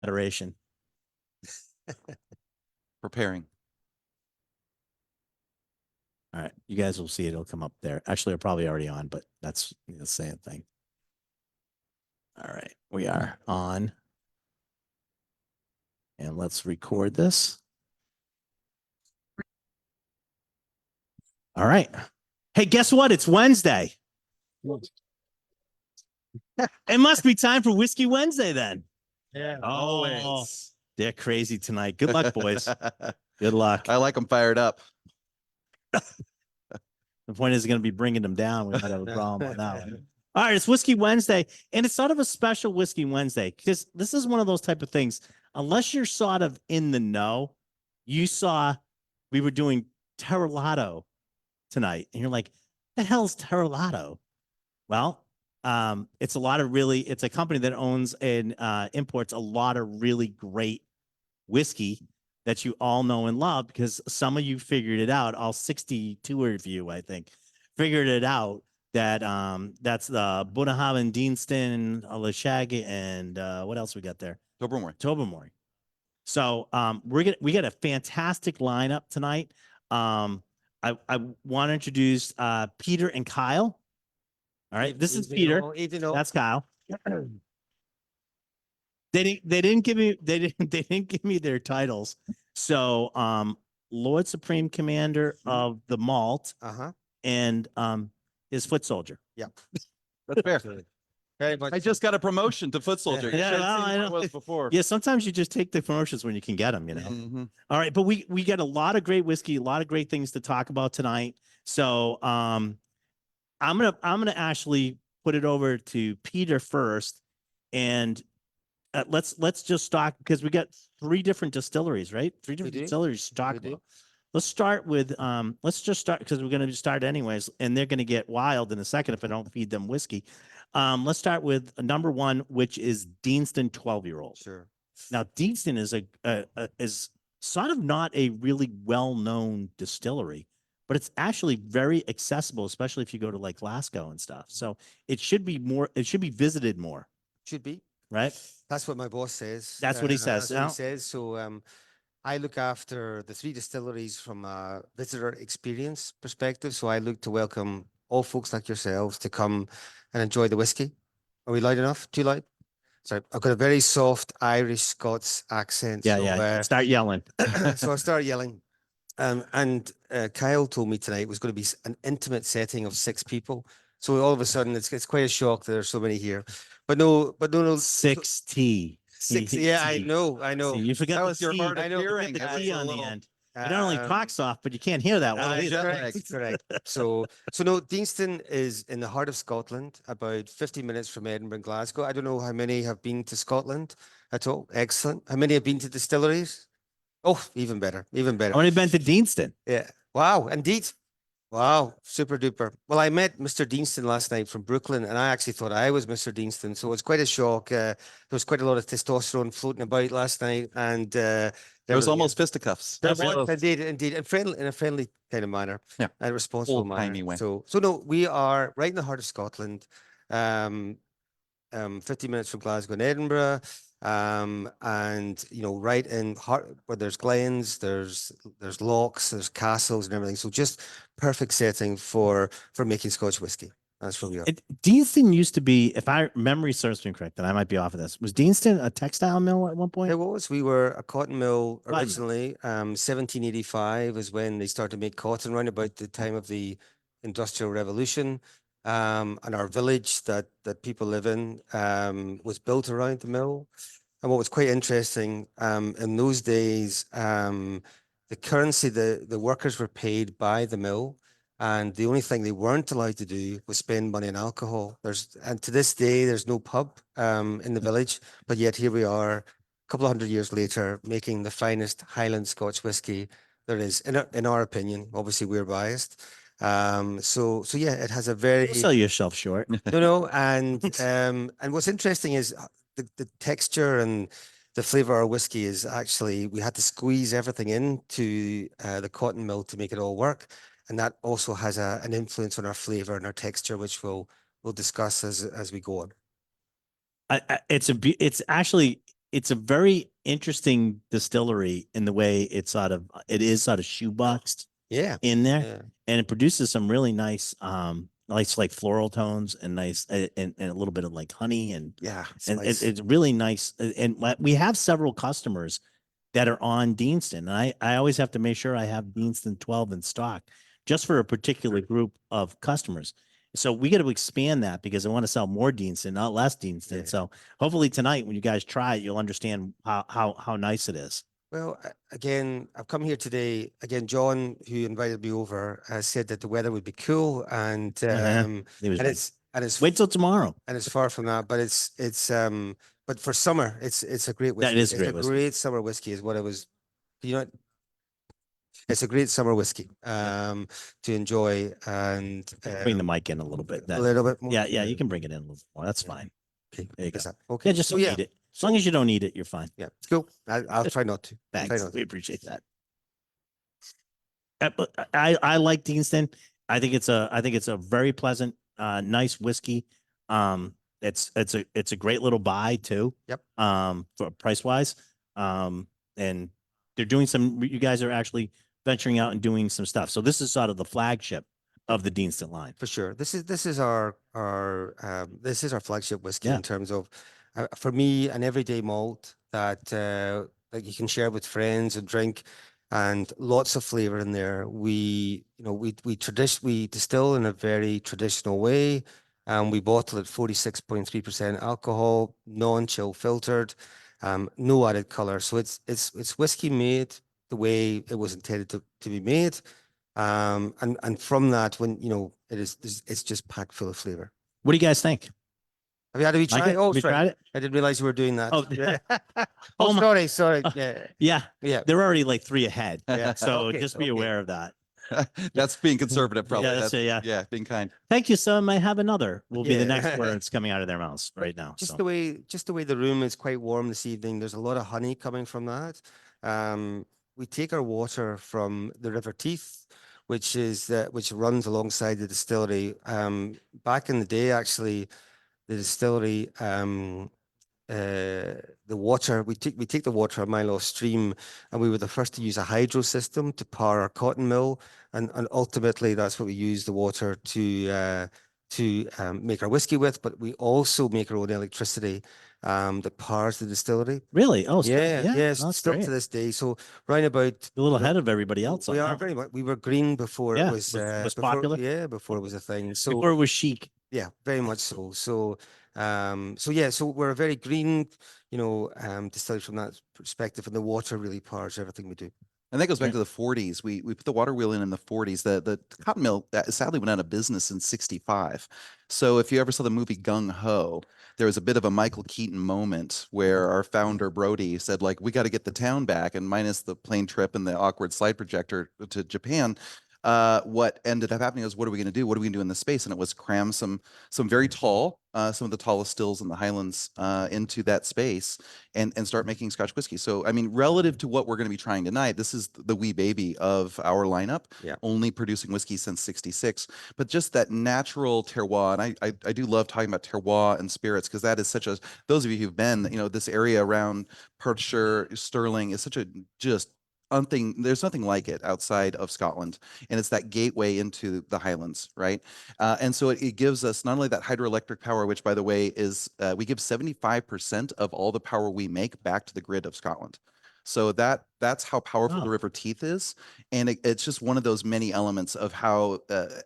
Federation. Preparing. All right, you guys will see it. It'll come up there. Actually, they're probably already on, but that's the same thing. All right, we are on. And let's record this. All right. Hey, guess what? It's Wednesday. It must be time for Whiskey Wednesday then. Yeah. Always. They're crazy tonight. Good luck, boys. Good luck. I like them fired up. The point is going to be bringing them down. We might have a problem on that one. All right, it's Whiskey Wednesday, and it's sort of a special Whiskey Wednesday because this is one of those type of things. Unless you're sort of in the know, you saw we were doing Teralato tonight, and you're like, "The hell's Teralato?" Well, it's a company that owns and imports a lot of really great whiskey that you all know and love because some of you figured it out. All 62 of you, I think, figured it out that that's the Bunnahabhain, Deanston, Ledaig, and what else we got there? Tobermory. So we got a fantastic lineup tonight. I want to introduce Peter and Kyle. All right, this is Peter. That's Kyle. They didn't give me their titles. So Lord Supreme Commander of the Malt, and his foot soldier. Yeah, That's fair. very much. I just got a promotion to foot soldier. Yeah, well, I know. Was before. Yeah, sometimes you just take the promotions when you can get them, you know. Mm-hmm. All right, but we got a lot of great whiskey, a lot of great things to talk about tonight. So I'm gonna actually put it over to Peter first, and let's just start because we got 3 different distilleries, right? 3 different distilleries to talk about. Let's start with let's just start because we're gonna start anyways, and they're gonna get wild in a second if I don't feed them whiskey. Let's start with number 1, which is Deanston 12-year-old. Sure. Now, Deanston is sort of not a really well-known distillery, but it's actually very accessible, especially if you go to like Glasgow and stuff. So it should be visited more. Should be. Right? That's what my boss says. That's what he says. That's what he says. So I look after the 3 distilleries from a visitor experience perspective. So I look to welcome all folks like yourselves to come and enjoy the whiskey. Are we loud enough? Too loud? Sorry, I've got a very soft Irish Scots accent. Yeah. Start yelling. So I start yelling. And Kyle told me tonight it was going to be an intimate setting of 6 people. So all of a sudden, it's quite a shock that there's so many here. But no. 6T. 6. Yeah, I know. See, you forgot That the was your T. hard of You hearing. forgot the T on the end. It not only Uh, talks off, but you can't hear that one. either. Correct. So no, Deanston is in the heart of Scotland, about 50 minutes from Edinburgh and Glasgow. I don't know how many have been to Scotland at all. Excellent. How many have been to distilleries? Oh, even better. I've only been to Deanston. Yeah. Wow. Indeed. Wow. Super duper. Well, I met Mr. Deanston last night from Brooklyn, and I actually thought I was Mr. Deanston. So it's quite a shock. There was quite a lot of testosterone floating about last night, and There was almost fisticuffs. Indeed, in a friendly kind of manner. Yeah. A responsible manner. Old-timey way. So no, we are right in the heart of Scotland, 50 minutes from Glasgow and Edinburgh, and right in heart where there's glens, there's lochs, there's castles and everything. So just perfect setting for making Scotch whiskey. That's where we are. Deanston used to be, if I memory serves me correct, and I might be off of this, was Deanston a textile mill at one point? It was. We were a cotton mill Cotton mill. originally. 1785 is when they started to make cotton, around about the time of the Industrial Revolution. And our village that people live in was built around the mill. And what was quite interesting, in those days, the currency, the workers were paid by the mill. And the only thing they weren't allowed to do was spend money on alcohol. And to this day, there's no pub in the village, but yet here we are, a couple of hundred years later, making the finest Highland Scotch whiskey there is, in our opinion. Obviously, we're biased. So yeah, it has a very Don't sell yourself short. and what's interesting is the texture and the flavor of our whiskey is actually, we had to squeeze everything into the cotton mill to make it all work. And that also has an influence on our flavor and our texture, which we'll discuss as we go on. It's actually it's a very interesting distillery in the way it is sort of shoeboxed Yeah. in there, Yeah. and it produces some really nice, like floral tones and nice, and a little bit of like honey and Spice. it's really nice. And we have several customers that are on Deanston, and I always have to make sure I have Deanston 12 in stock just for a particular group of customers. So we got to expand that because I want to sell more Deanston, not less Deanston. Yeah. So hopefully tonight, when you guys try it, you'll understand how nice it is. Well, again, I've come here today. Again, John, who invited me over, said that the weather would be cool, and He was and right. it's Wait till tomorrow. and it's far from that, but but for summer, it's a great whiskey. That is It's great a whiskey. great summer whiskey, is what it was. You know, it's a great summer whiskey to enjoy, and Bring the mic in a little bit. a little bit more. Yeah, you can bring it in a little more. That's Yeah. fine. Okay, There you is go. that okay? Yeah, just So, don't eat it. As long as you don't eat it, you're fine. yeah, it's cool. I'll try not to. I'll try Thanks. not We to. appreciate that. But I like Deanston. I think it's a very pleasant, nice whiskey. It's a great little buy too. Yep. For price wise. And they're doing you guys are actually venturing out and doing some stuff. So this is sort of the flagship of the Deanston line. For sure. This is our flagship whiskey Yeah. in terms of, for me, an everyday malt that like you can share with friends and drink, and lots of flavor in there. We distill in a very traditional way, and we bottle at 46.3% alcohol, non-chill filtered, no added color. So it's whiskey made the way it was intended to be made. And from that, when it's just packed full of flavor. What do you guys think? Have you had a wee Like try? it? Oh, Have you sorry. tried it? I didn't realize you were doing that. Oh, Yeah. oh Oh, my- sorry. Yeah. Yeah, Yeah. they're already like 3 ahead. Yeah. So Okay, just be okay. aware of that. That's being conservative, probably. that's it, yeah. Yeah, being kind. Thank you, some. I have another. Will be the Yeah. next words coming out of their mouths right now. Just So the way the room is quite warm this evening. There's a lot of honey coming from that. We take our water from the River Teeth, which runs alongside the distillery. Back in the day, actually, the distillery, the water, we take the water a mile off stream, and we were the first to use a hydro system to power our cotton mill, and ultimately that's what we use the water to make our whiskey with. But we also make our own electricity that powers the distillery. really, oh, still, Yeah, that's still great. to this day. So round about A little ahead of everybody else. we on are that. very much. We were green before Yeah, it was was before, popular. Yeah, before it was a thing. So Before it was chic. yeah, very much so. So we're a very green, distillery from that perspective, and the water really powers everything we do. And that goes back Yeah. to the 40s. We put the water wheel in the 40s. The cotton mill sadly went out of business in 65. So if you ever saw the movie Gung Ho, there was a bit of a Michael Keaton moment where our founder Brody said, like, we got to get the town back, and minus the plane trip and the awkward slide projector to Japan. What ended up happening was, what are we going to do? What are we going to do in this space? And it was cram some very tall, some of the tallest stills in the Highlands into that space and start making Scotch whiskey. So, I mean, relative to what we're going to be trying tonight, this is the wee baby of our lineup, Yeah. only producing whiskey since 66. But just that natural terroir, and I do love talking about terroir and spirits, because that is such a, those of you who've been, this area around Perthshire, Stirling is such a just there's nothing like it outside of Scotland, and it's that gateway into the Highlands, right? And so it gives us not only that hydroelectric power, which, by the way, is we give 75% of all the power we make back to the grid of Scotland. So that's how powerful Wow. the River Teeth is, and it's just one of those many elements of how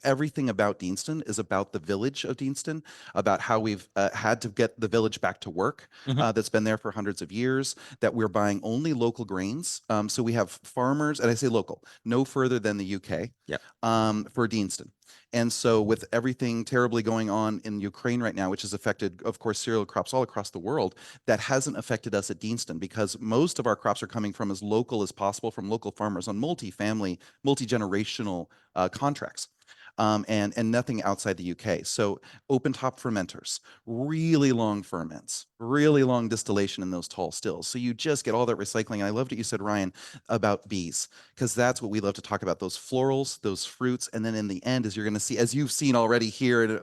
everything about Deanston is about the village of Deanston, about how we've had to get the village back to work. That's been there for hundreds of years. That we're buying only local grains. So we have farmers, and I say local, no further than the UK. Yep. For Deanston. And so with everything terribly going on in Ukraine right now, which has affected, of course, cereal crops all across the world, that hasn't affected us at Deanston, because most of our crops are coming from as local as possible, from local farmers on multi-family, multi-generational contracts. and nothing outside the UK. So open top fermenters, really long ferments, really long distillation in those tall stills. So you just get all that recycling. And I loved what you said, Ryan, about bees, because that's what we love to talk about, those florals, those fruits. And then in the end, as you're going to see, as you've seen already here, and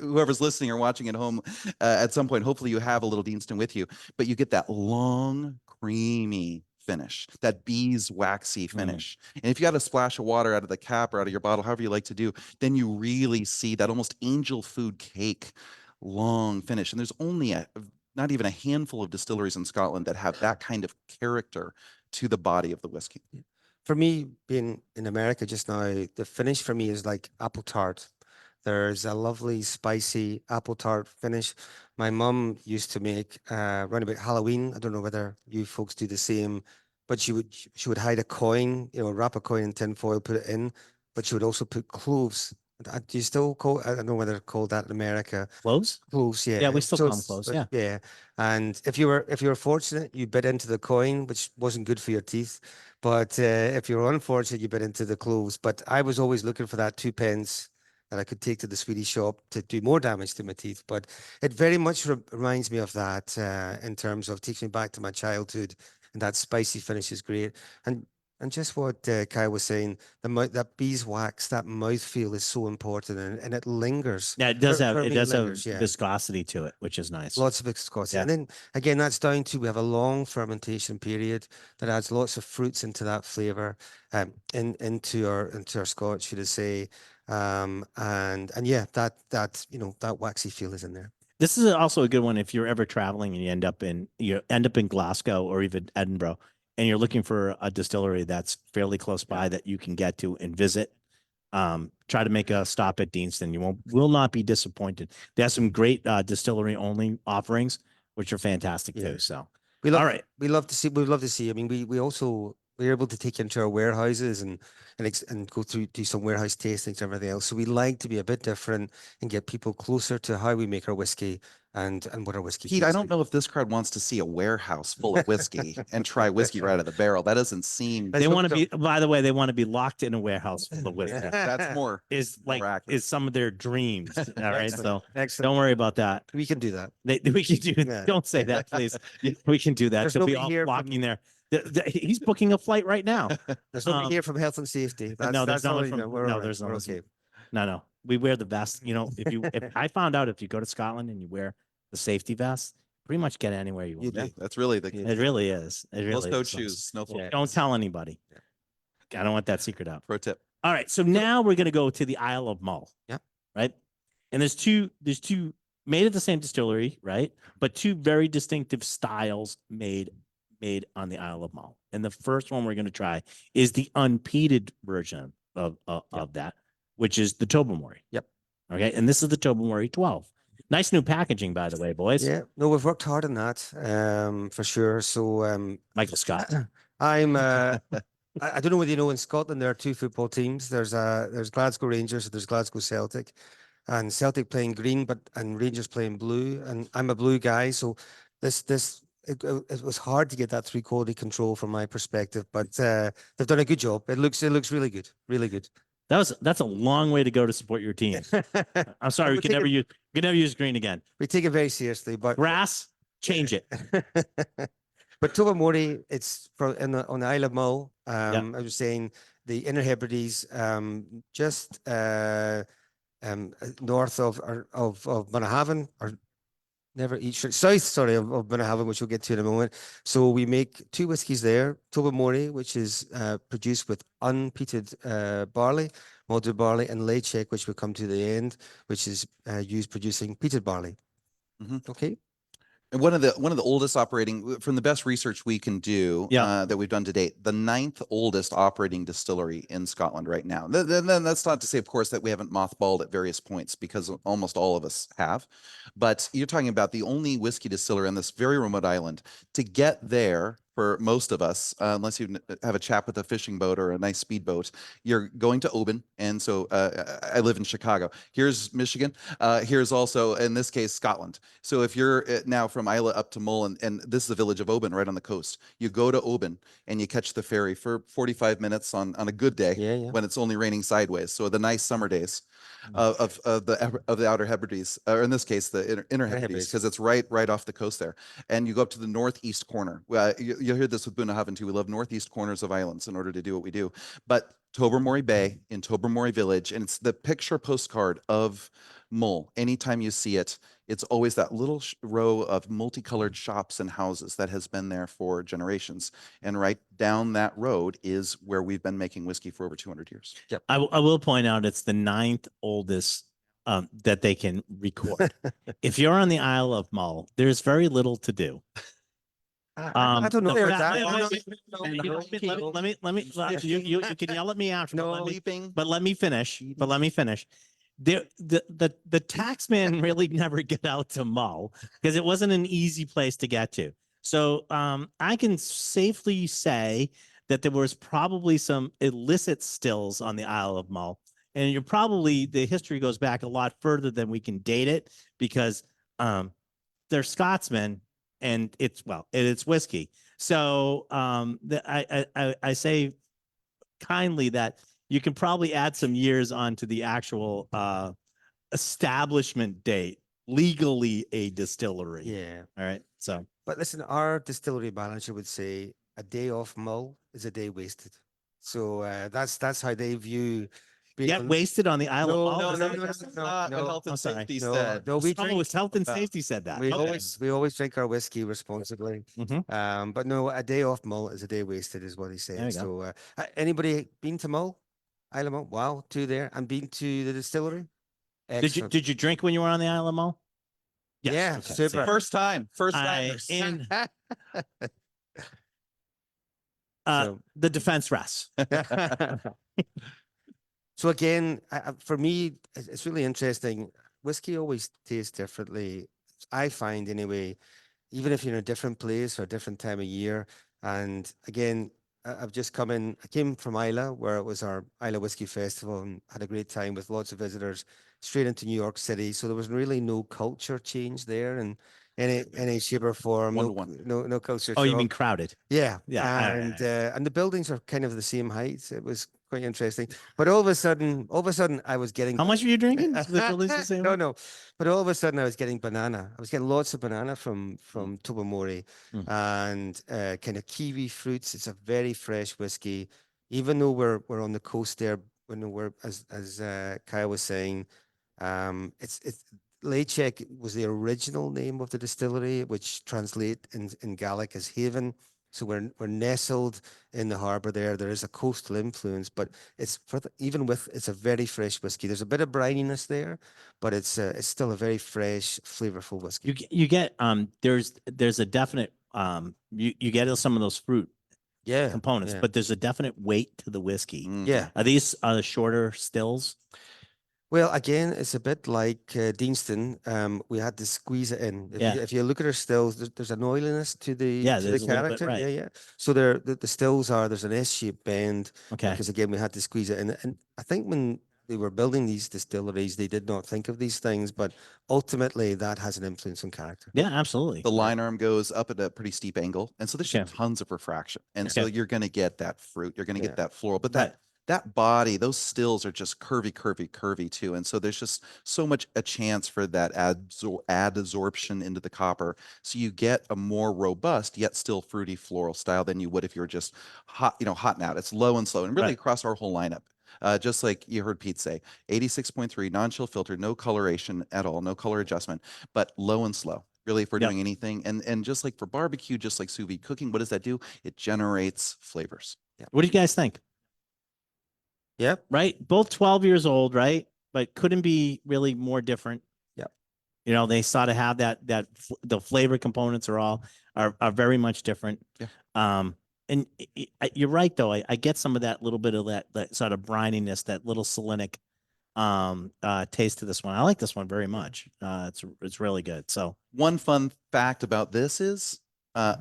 whoever's listening or watching at home at some point, hopefully you have a little Deanston with you, but you get that long, creamy finish, that beeswaxy finish. And if you got a splash of water out of the cap or out of your bottle, however you like to do, then you really see that almost angel food cake long finish. And there's only not even a handful of distilleries in Scotland that have that kind of character to the body of the whiskey. For me, being in America just now, the finish for me is like apple tart. There's a lovely spicy apple tart finish. My mum used to make around about Halloween. I don't know whether you folks do the same, but she would hide a coin, wrap a coin in tin foil, put it in, but she would also put cloves. Do you still call? I don't know whether they're called that in America. Cloves? Cloves, yeah. Yeah, we still call them it's- cloves, but yeah. yeah. And if you were fortunate, you bit into the coin, which wasn't good for your teeth. But if you were unfortunate, you bit into the cloves. But I was always looking for that 2 pence that I could take to the Swedish shop to do more damage to my teeth. But it very much reminds me of that in terms of takes me back to my childhood, and that spicy finish is great. And just what Kai was saying, that beeswax, that mouthfeel is so important, and it lingers. Yeah, it does For- have for it me, does have lingers, yeah. viscosity to it, which is nice. Lots of viscosity. Yeah. And then again, that's down to we have a long fermentation period that adds lots of fruits into that flavor, into our scotch, should I say. And yeah, that that waxy feel is in there. This is also a good one if you're ever traveling and you end up in Glasgow or even Edinburgh, and you're looking for a distillery that's fairly close by that you can get to and visit. Try to make a stop at Deanston. You will not be disappointed. They have some great distillery only offerings, which are fantastic Yeah. too. So We love, all right. we love to see. We'd love to see. I mean, we're able to take you into our warehouses and go through, do some warehouse tastings and everything else. So we like to be a bit different and get people closer to how we make our whiskey and what our whiskey. Pete, I don't know if this crowd wants to see a warehouse full of whiskey and try whiskey right out of the barrel. That doesn't seem. They want to be, by the way, they want to be locked in a warehouse full of whiskey. That's more. Is more like accurate. is some of their dreams. All right. Excellent. So Excellent. don't worry about that. We can do that. We can do. Yeah. Don't say that, please. We can do that. There's They'll be nobody all here flocking there. He's booking a flight right now. There's nobody Um, here from health and safety. no, there's no all one you from. know. We're No, all right. there's no We're one. okay. No. We wear the vest. If I found out if you go to Scotland and you wear the safety vest, pretty much get anywhere you want. You Yeah, do. that's really the It really is. It no really snow is. shoes, no Yeah. Don't tell anybody. I don't want that secret out. pro tip. All right. So now we're gonna go to the Isle of Mull. Yep. Right. And there's two made at the same distillery, right? But two very distinctive styles made on the Isle of Mull. And the first one we're going to try is the unpeated version of that, which is the Tobermory. Yep. Okay. And this is the Tobermory 12. Nice new packaging, by the way, boys. Yeah. No, we've worked hard on that, for sure. So Michael Scott. I'm I don't know whether you know, in Scotland there are two football teams. There's Glasgow Rangers, there's Glasgow Celtic, and Celtic playing green, and Rangers playing blue. And I'm a blue guy, so it was hard to get that through quality control from my perspective. But they've done a good job. It looks really good, really good. That's a long way to go to support your team. I'm sorry, we can never use green again. We take it very seriously, but Grass, change it. But Tobermory, it's on the Isle of Mull. Yeah. I was saying the Inner Hebrides, just north of Bunnahabhain, or never east, south, sorry, of Bunnahabhain, which we'll get to in a moment. So we make two whiskies there. Tobermory, which is produced with unpeated barley, malted barley, and Ledaig, which we'll come to the end, which is used producing peated barley. Mhm. Okay. And one of the oldest operating, from the best research we can do, Yeah. that we've done to date, the 9th oldest operating distillery in Scotland right now. Then that's not to say, of course, that we haven't mothballed at various points, because almost all of us have. But you're talking about the only whiskey distiller in this very remote island to get there for most of us, unless you have a chap with a fishing boat or a nice speedboat, you're going to Oban. And so I live in Chicago. Here's Michigan. Here's also, in this case, Scotland. So if you're now from Isla up to Mull, and this is the village of Oban right on the coast, you go to Oban and you catch the ferry for 45 minutes on a good day Yeah, yeah. when it's only raining sideways. So the nice summer days of the Outer Hebrides, or in this case, the Inner Hebrides, Hebrides. because it's right off the coast there. And you go up to the northeast corner. You'll hear this with Bunnahabhain too. We love northeast corners of islands in order to do what we do. But Tobermory Bay in Tobermory Village, and it's the picture postcard of Mull. Anytime you see it, it's always that little row of multicolored shops and houses that has been there for generations. And right down that road is where we've been making whiskey for over 200 years. Yep. I will point out it's the 9th oldest that they can record. If you're on the Isle of Mull, there's very little to do. I don't know. the about fact- that. let me you can yell at me after, but No. let me- Sleeping. but let me finish. The taxman really never get out to Mull because it wasn't an easy place to get to. So I can safely say that there was probably some illicit stills on the Isle of Mull. And the history goes back a lot further than we can date it because they're Scotsmen and it's whiskey. So I say kindly that you can probably add some years onto the actual establishment date, legally a distillery. Yeah. All right. So But listen, our distillery manager would say a day off Mull is a day wasted. So that's how they view. get wasted on the Isle of Mull. No, Is no, that no, what- This is no, not what no. health and I'm sorry. safety No, said. no, we Oh, drink. it's health and safety said that. We Okay. always drink our whiskey responsibly. Mhm. But no, a day off Mull is a day wasted, is what he There said. you So, anybody been to Mull? Isle of Mull? Wow, 2 there, and been to the distillery. Excellent. Did you drink when you were on the Isle of Mull? Yes. Yeah, Okay, super. see. First time. First I- timers. in So- the defense rests. So again, for me, it's really interesting. Whiskey always tastes differently. I find anyway, even if you're in a different place or a different time of year. And again, I've just come in. I came from Isla, where it was our Isla Whiskey Festival, and had a great time with lots of visitors. Straight into New York City, so there was really no culture change there, and any shape or form. One No, to one. no culture. Oh, you shock. mean crowded? Yeah, Yeah, and the buildings are kind of the same height. It was quite interesting. But all of a sudden, I was getting. How much were you drinking? The buildings the same? No. But all of a sudden, I was getting banana. I was getting lots of banana from Tobermory, Mm. and kind of kiwi fruits. It's a very fresh whiskey, even though we're on the coast there. When we're as Kyle was saying, it's Ledaig was the original name of the distillery, which translate in Gaelic as haven. So we're nestled in the harbour there. There is a coastal influence, but it's it's a very fresh whiskey. There's a bit of brininess there, but it's still a very fresh, flavorful whiskey. You get there's a definite you get some of those fruit components, yeah. but there's a definite weight to the whiskey. Mhm. Yeah. Are these shorter stills? Well, again, it's a bit like Deanston. We had to squeeze it in. If you look at our stills, there's an oiliness to the Yeah, there's a little bit, character. right. Yeah. So the stills there's an S-shaped bend Okay. because again we had to squeeze it in. And I think when they were building these distilleries, they did not think of these things, but ultimately that has an influence on character. Yeah, absolutely. The line arm goes up at a pretty steep angle. And so there's just Okay. tons of refraction. And so Okay. you're going to get that fruit. You're going to Yeah. get that floral. But Right. that body, those stills are just curvy too. And so there's just so much a chance for that adsorption into the copper. So you get a more robust yet still fruity floral style than you would if you were just hot and out. It's low and slow. And really Right. across our whole lineup. Just like you heard Pete say, 86.3 non-chill filter, no coloration at all, no color adjustment, but low and slow. Really, if we're Yep. doing anything, and just like for barbecue, just like sous vide cooking, what does that do? It generates flavors. What do you guys think? Yep. Right? Both 12 years old, right? But couldn't be really more different. Yep. You know, they sort of have the flavor components are very much different. Yeah. And you're right though. I get some of that little bit of that sort of brininess, that little salinic taste to this one. I like this one very much. It's really good. So One fun fact about this is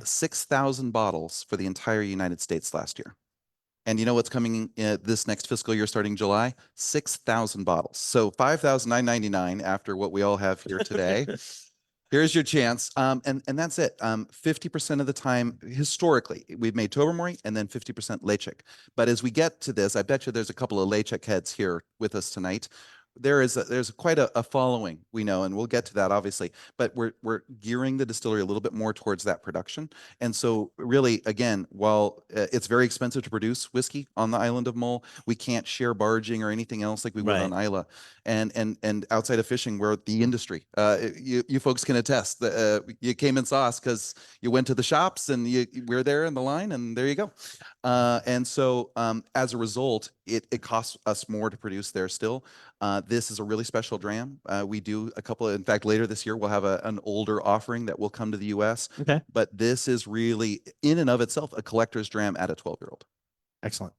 6,000 bottles for the entire United States last year. And you know what's coming this next fiscal year starting July? 6,000 bottles. So 5,999 after what we all have here today. Here's your chance. And that's it. 50% of the time, historically, we've made Tobermory and then 50% Ledaig. But as we get to this, I bet you there's a couple of Ledaig heads here with us tonight. There's quite a following, we know, and we'll get to that obviously, but we're gearing the distillery a little bit more towards that production. And so really, again, while it's very expensive to produce whiskey on the island of Mull, we can't share barging or anything else like we would on Isla. And outside of fishing, we're the industry. You folks can attest that you came in sauce because you went to the shops and we're there in the line, and there you go. And so as a result, it costs us more to produce there still. This is a really special dram. We do a couple in fact, later this year, we'll have an older offering that will come to the US. Okay. But this is really, in and of itself, a collector's dram at a 12-year-old. Excellent.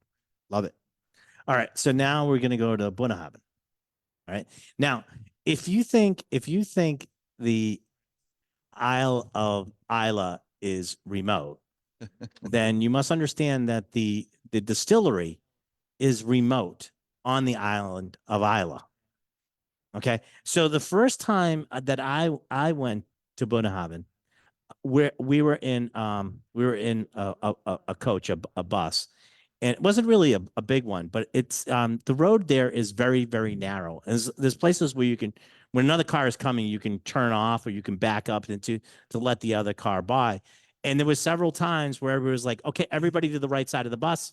Love it. All right. So now we're going to go to Bunnahabhain. All right. Now, if you think the Isle of Isla is remote, then you must understand that the distillery is remote on the island of Isla. Okay. So the first time that I went to Bunnahabhain, we were in a coach, a bus, and it wasn't really a big one, but it's the road there is very, very narrow. And there's places where you can, when another car is coming, you can turn off or you can back up to let the other car by. And there was several times where it was like, okay, everybody to the right side of the bus,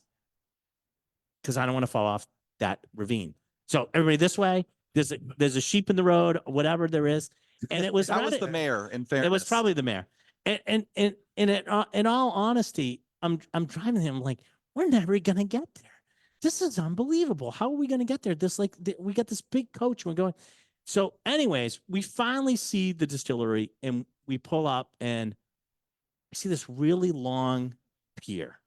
because I don't want to fall off that ravine. So everybody this way. There's a sheep in the road, whatever there is, and it was that was the mayor. In fairness, it was probably the mayor. And in all honesty, I'm driving him like, we're never gonna get there. This is unbelievable. How are we gonna get there? We got this big coach. We're going. So, anyways, we finally see the distillery, and we pull up, and I see this really long pier,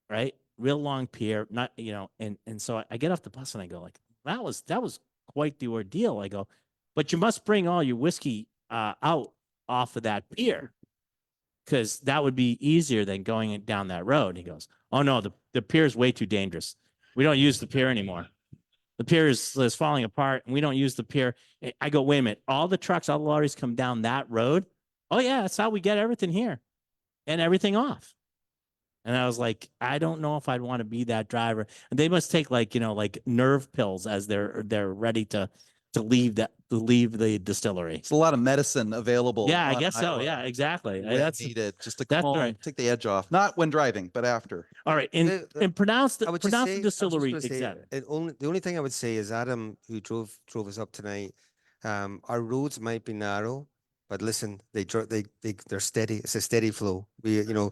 right? Real long pier, not, and so I get off the bus and I go like, that was quite the ordeal. I go, but you must bring all your whiskey out off of that pier, because that would be easier than going down that road. And he goes, oh no, the pier is way too dangerous. We don't use the pier anymore. The pier is falling apart, and we don't use the pier. I go, wait a minute, all the trucks, all the lorries come down that road? Oh yeah, that's how we get everything here and everything off. And I was like, I don't know if I'd want to be that driver. And they must take like nerve pills as they're ready to leave the distillery. It's a lot of medicine available. Yeah, I guess so. Yeah, exactly. That's needed just to that's calm, right. take the edge off. Not when driving, but after. All right. And pronounce the distillery. Exactly. The only thing I would say is Adam, who drove us up tonight, our roads might be narrow, but listen, they're steady. It's a steady flow. There's no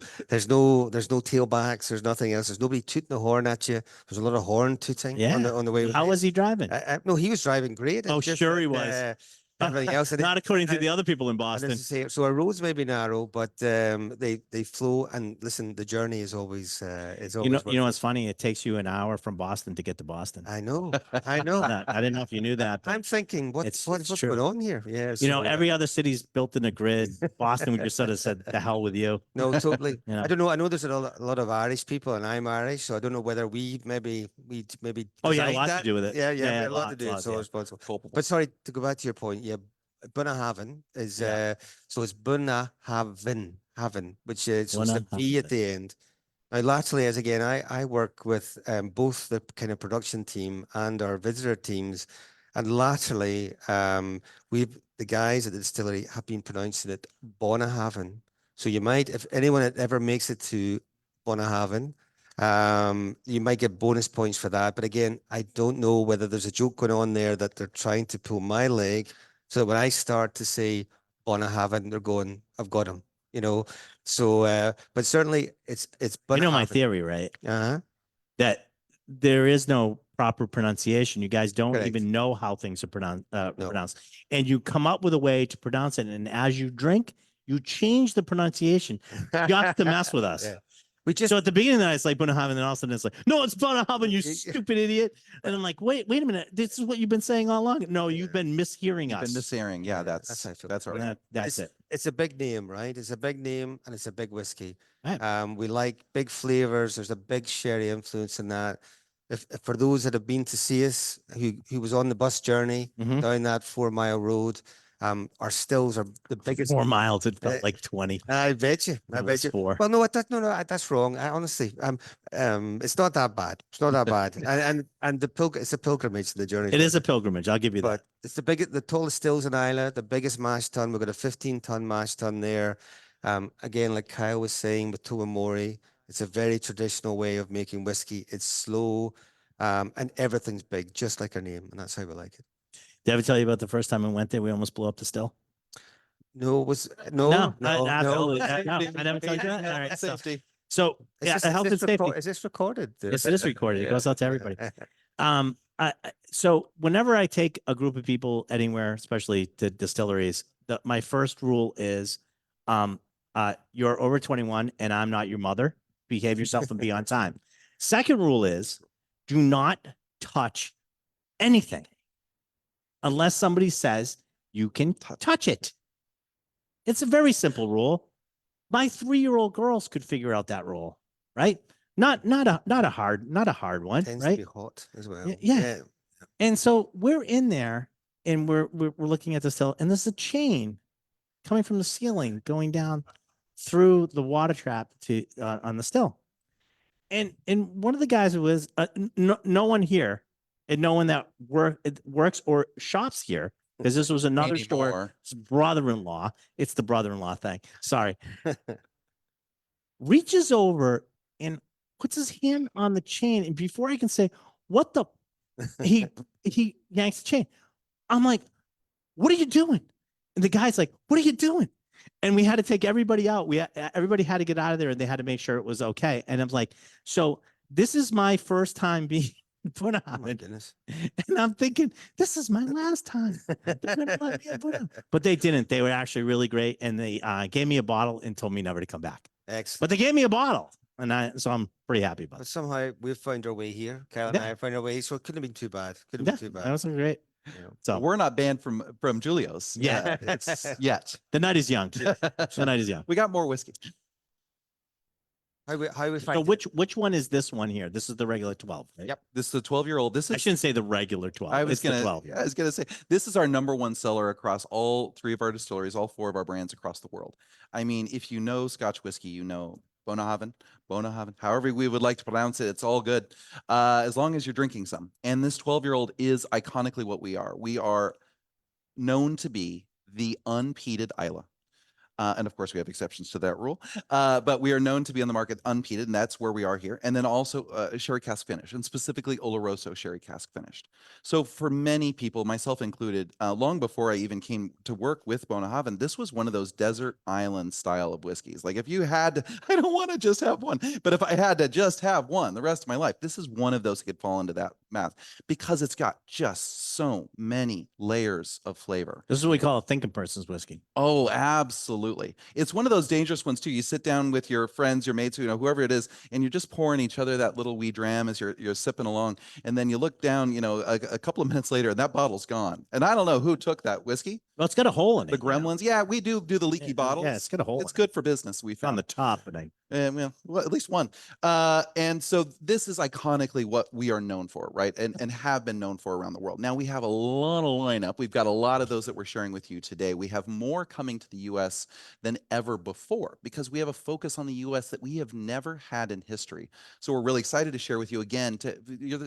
tailbacks. There's nothing else. There's nobody tooting the horn at you. There's a lot of horn tooting on the way. How was he driving? No, he was driving great. Oh, sure he was. Everything else. Not according to the other people in Boston. So our roads may be narrow, but they flow. And listen, the journey is always You know what's funny? It takes you an hour from Boston to get to Boston. I know. I didn't know if you knew that. I'm thinking, what's going on here? Yeah. Every other city's built in a grid. Boston, we just sort of said, "The hell with you." No, totally. I don't know. I know there's a lot of Irish people, and I'm Irish, so I don't know whether we maybe. Oh yeah, a lot to do with it. Yeah, a lot to do. So responsible. But sorry, to go back to your point, yeah. Bunnahabhain is so it's Bunnahabhain, which is the V at the end. Now, latterly, as again, I work with both the kind of production team and our visitor teams, and latterly, the guys at the distillery have been pronouncing it Bunnahabhain. So you might, if anyone ever makes it to Bunnahabhain, you might get bonus points for that. But again, I don't know whether there's a joke going on there that they're trying to pull my leg. So when I start to say Bunnahabhain, they're going, I've got him, So, but certainly it's Bunnahabhain. You know my theory, right? That there is no proper pronunciation. You guys don't even know how things are pronounced. And you come up with a way to pronounce it. And as you drink, you change the pronunciation just to mess with us. Yeah. So at the beginning, it's like Bunnahabhain, and then all of a sudden it's like, no, it's Bunnahabhain, you stupid idiot. And I'm like, wait a minute, this is what you've been saying all along. No, you've been mishearing us. Been mishearing. Yeah, that's all right. That's it. it's a big name, right? It's a big name and it's a big whiskey. Right. We like big flavors. There's a big sherry influence in that. If for those that have been to see us, who was on the bus journey Mhm. down that 4 mile road, our stills are the biggest. 4 miles. It felt Uh, like 20. I bet you. I It bet was you. 4. Well, no, that's wrong. I honestly, it's not that bad. It's not that bad. And it's a pilgrimage to the journey. It is a pilgrimage. I'll give you that. But it's the tallest stills in Islay, the biggest mash tun. We've got a 15-ton mash tun there. Again, like Kyle was saying with Tobermory, it's a very traditional way of making whiskey. It's slow, and everything's big, just like our name, and that's how we like it. Did I ever tell you about the first time we went there? We almost blew up the still. No, No, no. absolutely. No, I never told you that. All right. Safety. So Is yeah, this, health and safety. is this recorded? Yes, it is recorded. It goes out to everybody. So whenever I take a group of people anywhere, especially to distilleries, my first rule is, you're over 21 and I'm not your mother. Behave yourself and be on time. Second rule is, do not touch anything unless somebody says you can touch it. It's a very simple rule. My 3-year-old girls could figure out that rule, right? Not a hard one, Tends right? to be hot as well. Yeah. And so we're in there and we're looking at the still, and there's a chain coming from the ceiling going down through the water trap to on the still. And one of the guys was no one here, and no one that works or shops here, because this was another store. Anymore. Brother-in-law. It's the brother-in-law thing. Sorry. Reaches over and puts his hand on the chain, and before I can say what the, he yanks the chain. I'm like, what are you doing? And the guy's like, what are you doing? And we had to take everybody out. Everybody had to get out of there, and they had to make sure it was okay. And I'm like, so this is my first time being put Oh my on, goodness. and I'm thinking this is my last time. They're gonna let me put on. But they didn't. They were actually really great, and they gave me a bottle and told me never to come back. Excellent. But they gave me a bottle, and so I'm pretty happy about But it. somehow we've found our way here. Kyle and Yeah. I have found our way, so it couldn't have been too bad. Couldn't Yeah, have been too that bad. was great. You know. So We're not banned from Julio's. Yeah. It's yet. the night is young. The night is young. We got more whiskey. How we So find which one is this one here? This is the regular 12. Right? Yep. This is the 12-year-old. This I is shouldn't say the regular 12. I was It's the gonna 12. I was gonna say this is our #1 seller across all 3 of our distilleries, all 4 of our brands across the world. I mean, if you know Scotch whiskey, you know Bunnahabhain, however we would like to pronounce it, it's all good. As long as you're drinking some. And this 12-year-old is iconically what we are. We are known to be the unpeated Islay. And of course, we have exceptions to that rule. But we are known to be on the market unpeated, and that's where we are here. And then also sherry cask finish, and specifically Oloroso sherry cask finished. So for many people, myself included, long before I even came to work with Bunnahabhain, this was one of those desert island style of whiskeys. Like if you had, I don't want to just have one, but if I had to just have one the rest of my life, this is one of those that could fall into that math because it's got just so many layers of flavor. This is what we call a thinking person's whiskey. Oh, absolutely. It's one of those dangerous ones too. You sit down with your friends, your mates, whoever it is, and you're just pouring each other that little wee dram as you're sipping along. And then you look down, a couple of minutes later and that bottle's gone. And I don't know who took that whiskey. Well, it's got a hole in The it. Gremlins. Yeah, we do the leaky bottles. Yeah, it's got a hole. It's good for business. We It's on found the top, but I well, at least one. And so this is iconically what we are known for, right? And have been known for around the world. Now we have a lot of lineup. We've got a lot of those that we're sharing with you today. We have more coming to the US than ever before because we have a focus on the US that we have never had in history. So we're really excited to share with you again.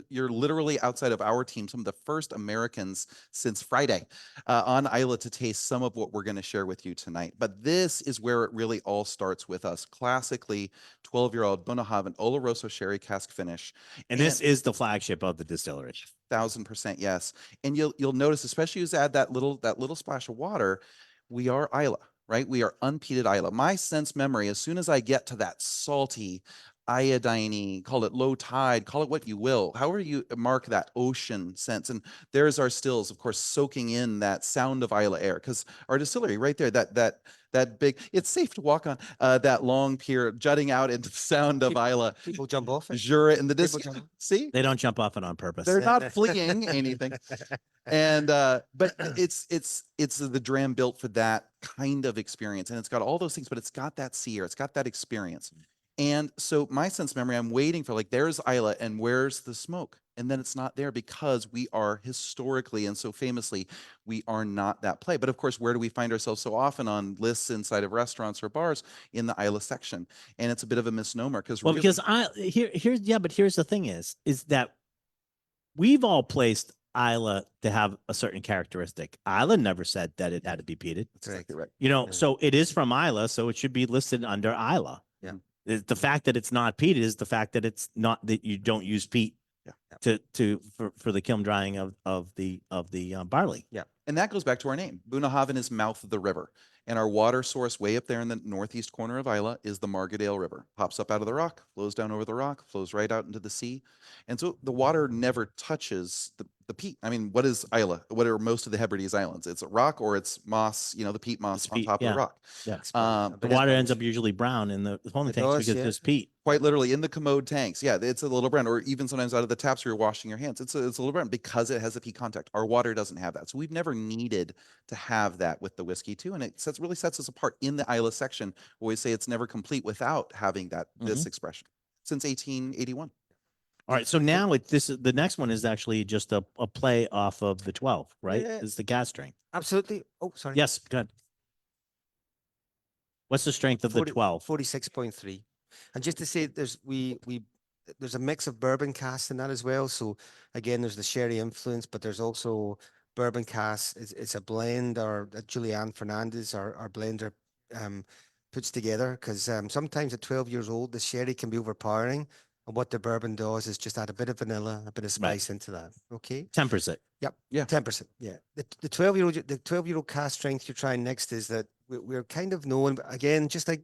You're literally outside of our team, some of the first Americans since Friday on Islay to taste some of what we're going to share with you tonight. But this is where it really all starts with us. Classically, 12-year-old Bunnahabhain Oloroso sherry cask finish. and this is the flagship of the distillery. 1000% yes. And you'll notice, especially as you add that little splash of water, we are Islay, right? We are unpeated Islay. My sense memory, as soon as I get to that salty iodine, call it low tide, call it what you will, however you mark that ocean sense. And there's our stills, of course, soaking in that sound of Isla air, because our distillery right there, that big, it's safe to walk on that long pier jutting out into the sound of Isla. People jump off it. Jura in the People distance. jump- See, They don't jump off it on purpose. they're not fleeing anything. And but it's the dram built for that kind of experience, and it's got all those things, but it's got that sea air, it's got that experience. And so my sense memory, I'm waiting for, like, there's Isla and where's the smoke? And then it's not there, because we are historically and so famously, we are not that play. But of course, where do we find ourselves so often on lists inside of restaurants or bars? In the Isla section. And it's a bit of a misnomer, because Well, because here's the thing is that we've all placed Isla to have a certain characteristic. Isla never said that it had to be peated. That's exactly right. You know, Yeah. so it is from Isla, so it should be listed under Isla. Yeah. The fact that it's not peated is the fact that it's not, that you don't use peat Yeah. for the kiln drying of the barley. Yeah. And that goes back to our name. Bunnahabhain is mouth of the river. And our water source way up there in the northeast corner of Isla is the Margadale River. Pops up out of the rock, flows down over the rock, flows right out into the sea. And so the water never touches the peat. I mean, what is Isla? What are most of the Hebrides Islands? It's a rock or it's moss, the peat moss It's on peat, top of yeah. the rock. Yeah. Um, The water ends up usually brown in the holding It tanks does, because yeah. there's peat. Quite literally in the commode tanks. Yeah, it's a little brown, or even sometimes out of the taps where you're washing your hands. It's a little brown because it has a peat contact. Our water doesn't have that. So we've never needed to have that with the whiskey too. And it really sets us apart in the Isla section. We always say it's never complete without having this expression since 1881. All right. So now the next one is actually just a play off of the 12, right? Yeah. Is the gas strength. Absolutely. Oh, sorry. Yes, good. What's the strength of the 12? 46.3. And just to say, there's a mix of bourbon cask in that as well. So again, there's the sherry influence, but there's also bourbon cask. It's a blend, or that Julianne Fernandez, our blender, puts together. Because sometimes at 12 years old, the sherry can be overpowering. And what the bourbon does is just add a bit of vanilla, a bit of spice into that. Okay. Tempers it. Yep. Yeah. 10%. Yeah. The 12-year-old cask strength you're trying next is that we're kind of known, but again, just like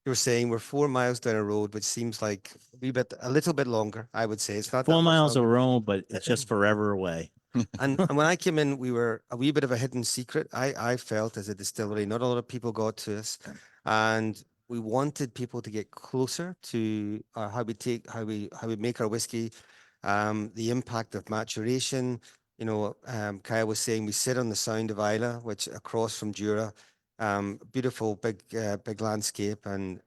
you were saying, we're 4 miles down a road, which seems like a little bit longer, I would say. It's not 4 that much miles a longer. road, but it's just forever away. And when I came in, we were a wee bit of a hidden secret. I felt, as a distillery, not a lot of people got to us, and we wanted people to get closer to how we make our whiskey, the impact of maturation. Kyle was saying we sit on the Sound of Isla, which across from Jura, beautiful big landscape, and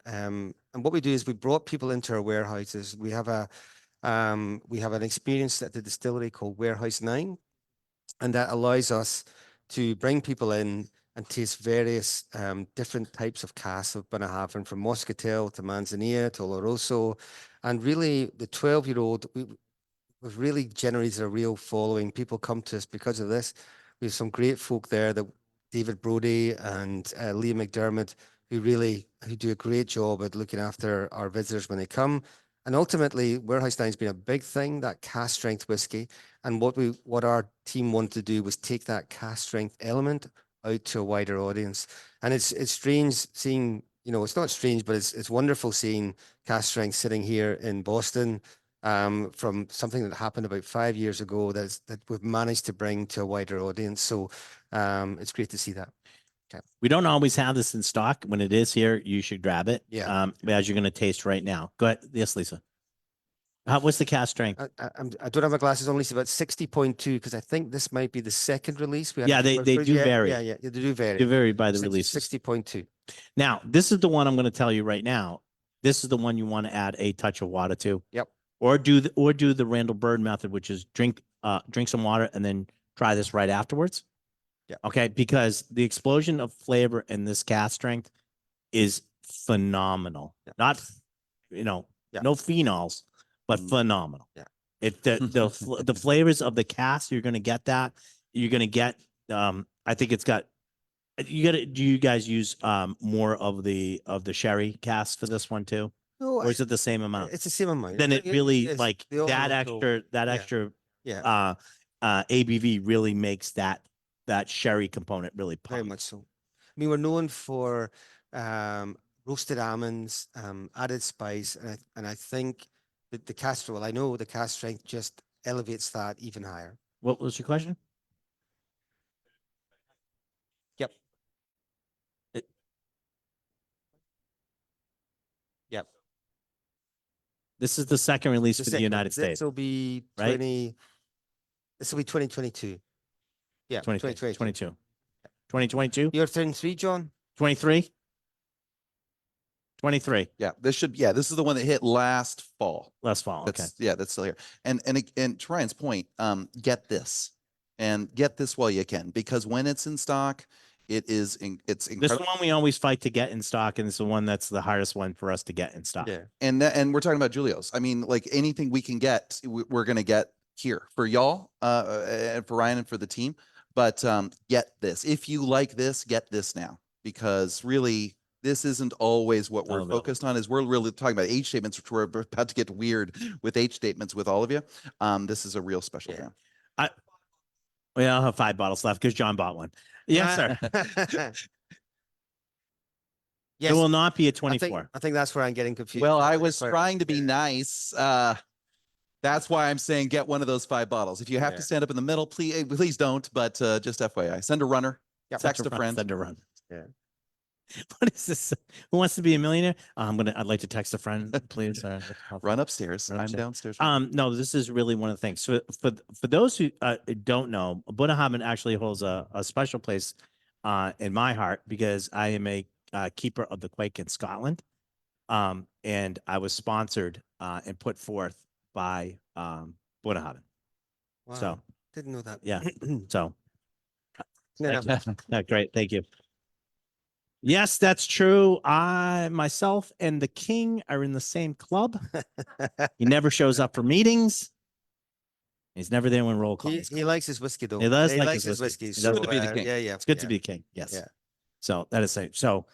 what we do is we brought people into our warehouses. We have an experience at the distillery called Warehouse 9, and that allows us to bring people in and taste various different types of casks of Bunnahabhain, from Moscatel to Manzanilla to Oloroso. And really, the 12-year-old, we've really generated a real following. People come to us because of this. We have some great folk there, that David Brody and Liam McDermott, who do a great job at looking after our visitors when they come. And ultimately, Warehouse 9 has been a big thing, that cask strength whiskey. And what our team wanted to do was take that cask strength element out to a wider audience. And it's strange seeing, it's not strange, but it's wonderful seeing cask strength sitting here in Boston, from something that happened about 5 years ago that we've managed to bring to a wider audience. So it's great to see that. Okay. We don't always have this in stock. When it is here, you should grab it. Yeah. As you're going to taste right now. Go ahead. Yes, Lisa. What's the cask strength? I don't have my glasses on, Lisa, but 60.2, because I think this might be the second release. Yeah, they do vary. Yeah, they do vary. They vary by the releases. 60.2. Now, this is the one I'm going to tell you right now. This is the one you want to add a touch of water to. Yep. Or do the Randall Bird method, which is drink some water and then try this right afterwards. Yeah. Okay. Because the explosion of flavor in this cask strength is phenomenal. Yeah. Not, no phenols, but phenomenal. Yeah. If the flavors of the cask, you're going to get that. You're going to get, I think it's got, do you guys use more of the sherry cask for this one too? No, Or is it the same amount? it's the same amount. Then it really Yes, like they all that have extra Yeah, ABV really makes that sherry component really very pop. much so. I mean, we're known for roasted almonds, added spice, and I think that the cask, well, I know the cask strength just elevates that even higher. What was your question? Yep. Yep. This is the second release for the second one. United States. This will be right? This will be 2022. Yeah, 2022. 2022. 2022? You're 33, John? 23? 23. Yeah, this is the one that hit last fall. Last fall. Okay. That's still here. And to Ryan's point, get this while you can, because when it's in stock, it's This incredible. one we always fight to get in stock, and it's the one that's the hardest one for us to get in stock. Yeah. And we're talking about Julio's. I mean, like anything we can get, we're going to get here for y'all, and for Ryan and for the team. But get this. If you like this, get this now, because really, this isn't always what we're focused on. Is we're really talking about age statements, which we're about to get weird with age statements with all of you. This is a real special jam. I'll have 5 bottles left because John bought one. Yes, sir. Yes. It will not be a 24. I think that's where I'm getting confused. Well, I was trying to be nice. That's why I'm saying get one of those 5 bottles. If you have to stand up in the middle, please don't. But just FYI, send a runner, text a friend. Send a run. Yeah. What is this? Who wants to be a millionaire? I'd like to text a friend, please. Run upstairs. I'm downstairs. No, this is really one of the things. So for those who don't know, Bunnahabhain actually holds a special place in my heart, because I am a keeper of the Quake in Scotland. And I was sponsored and put forth by Bunnahabhain. Wow. So didn't know that. yeah. So Yeah. great. Thank you. Yes, that's true. I myself and the king are in the same club. He never shows up for meetings. He's never there when roll call. He likes his whiskey though. He does like likes his whiskey. So, Good to be the king. yeah. It's good to be king. Yes. Yeah. So that is safe. So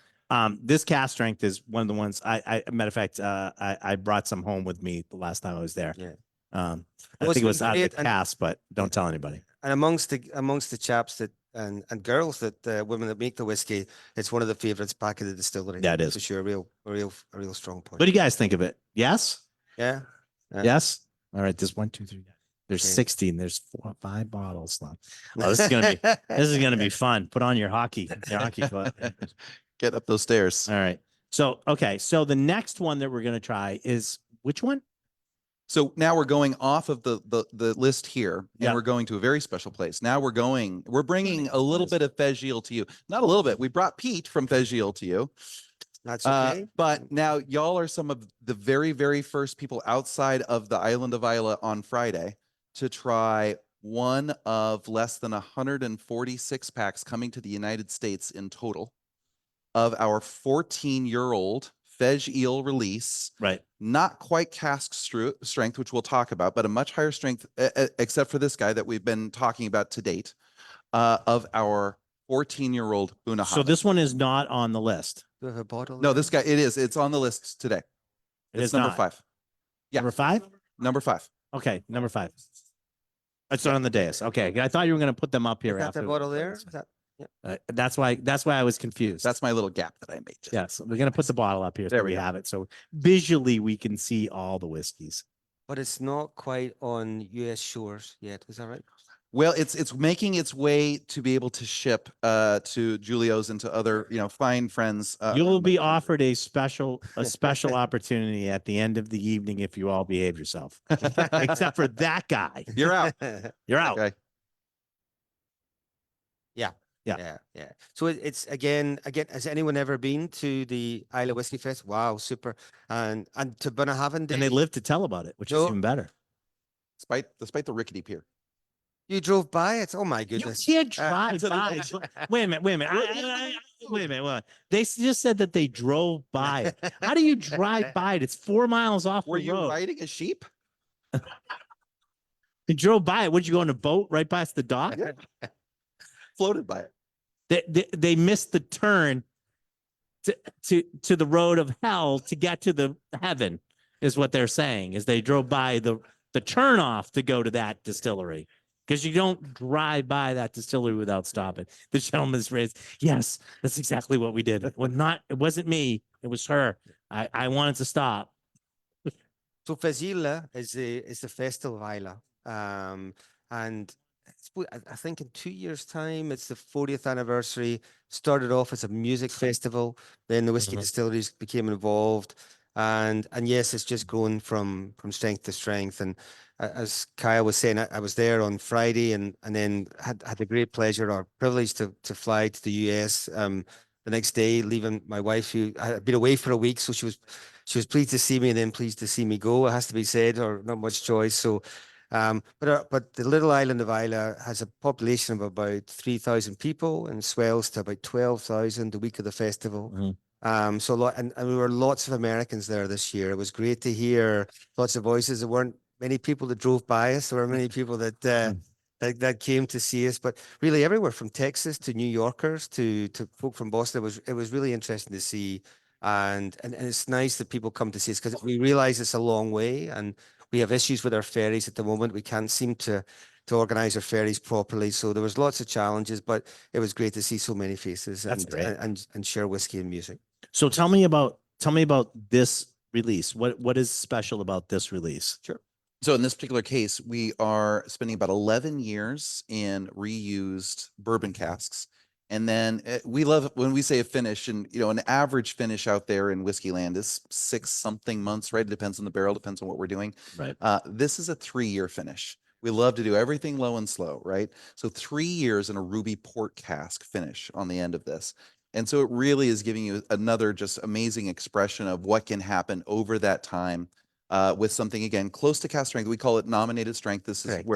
this cask strength is one of the ones matter of fact, I brought some home with me the last time I was there. Yeah. I Well, think it was it's out of great, the and- cask, but don't tell anybody. And amongst the chaps that and girls that women that make the whiskey, it's one of the favorites back at the distillery. Yeah, it is. for sure. A real strong point. What do you guys think of it? Yes? Yeah. Yeah. Yes? All right. There's 1, 2, 3. There's Okay. 16. There's 5 bottles left. Oh, this is gonna be fun. Put on your hockey foot. Get up those stairs. All right. So okay. So the next one that we're gonna try is which one? So now we're going off of the list here, and Yeah. we're going to a very special place. Now we're bringing a little bit of Feis Gilles to you. Not a little bit. We brought Pete from Feis Gilles to you. That's okay. But now y'all are some of the very, very first people outside of the island of Isla on Friday to try one of less than 146 packs coming to the United States in total of our 14-year-old Feis Gilles release. Right. Not quite cask strength, which we'll talk about, but a much higher strength, except for this guy that we've been talking about to date, of our 14-year-old Bunnahabhain. So this one is not on the list. Do you have a bottle? No, there? this guy, it is. It's on the list today. It It's is number not. 5. Yeah. Number 5? Number 5. Okay, number 5. It's on the dais. Okay, I thought you were going to put them up here Is that after. the bottle there? Is that- That's why I was confused. That's my little gap that I made. just- yes. We're going to put the bottle up here. There So we we go. have it. So visually we can see all the whiskeys. But it's not quite on US shores yet. Is that right? Well, it's making its way to be able to ship to Julio's and to other fine friends. You'll be offered a special opportunity at the end of the evening if you all behave yourself. Except for that guy. You're out. You're out. Okay. Yeah. Yeah. So it's again, has anyone ever been to the Isla Whiskey Fest? Wow, super. And to Bunnahabhain, And they live to tell about it, which is No. even better. Despite the rickety pier. you drove by it? Oh my You goodness. can't drive by. Wait a minute. Wait a minute. Wait. They just said that they drove by it. How do you drive by it? It's 4 miles off Were the you road. riding a sheep? You drove by it. Would you go on a boat right past the dock? Floated by it. They missed the turn to the road of hell to get to the heaven, is what they're saying. Is they drove by the turn off to go to that distillery, because you don't drive by that distillery without stopping. The gentleman's raised. Yes, that's exactly what we did. Well, it wasn't me. It was her. I wanted to stop. So Fazila is the festival Isla. And I think in 2 years' time, it's the 40th anniversary. Started off as a music festival, then the whiskey Mhm. distilleries became involved, and yes, it's just grown from strength to strength. And as Kaya was saying, I was there on Friday, and then had the great pleasure or privilege to fly to the US the next day, leaving my wife, who had been away for a week, so she was pleased to see me and then pleased to see me go. It has to be said, or not much choice. So, but the little island of Isla has a population of about 3,000 people and swells to about 12,000 the week of the festival. Mhm. So a lot, and there were lots of Americans there this year. It was great to hear lots of voices. There weren't many people that drove by us. There were many people that that came to see us, but really everywhere from Texas to New Yorkers to folk from Boston. It was really interesting to see. And it's nice that people come to see us because we realize it's a long way and we have issues with our ferries at the moment. We can't seem to organize our ferries properly. So there was lots of challenges, but it was great to see so many faces That's great. and share whiskey and music. So tell me about this release. What is special about this release? Sure. So in this particular case, we are spending about 11 years in reused bourbon casks. And then we love when we say a finish, and an average finish out there in whiskey land is 6-something months, right? It depends on the barrel, depends on what we're doing. Right. This is a 3-year finish. We love to do everything low and slow, right? So 3 years in a ruby port cask finish on the end of this. And so it really is giving you another just amazing expression of what can happen over that time with something, again, close to cask strength. We call it nominated strength. This is Correct.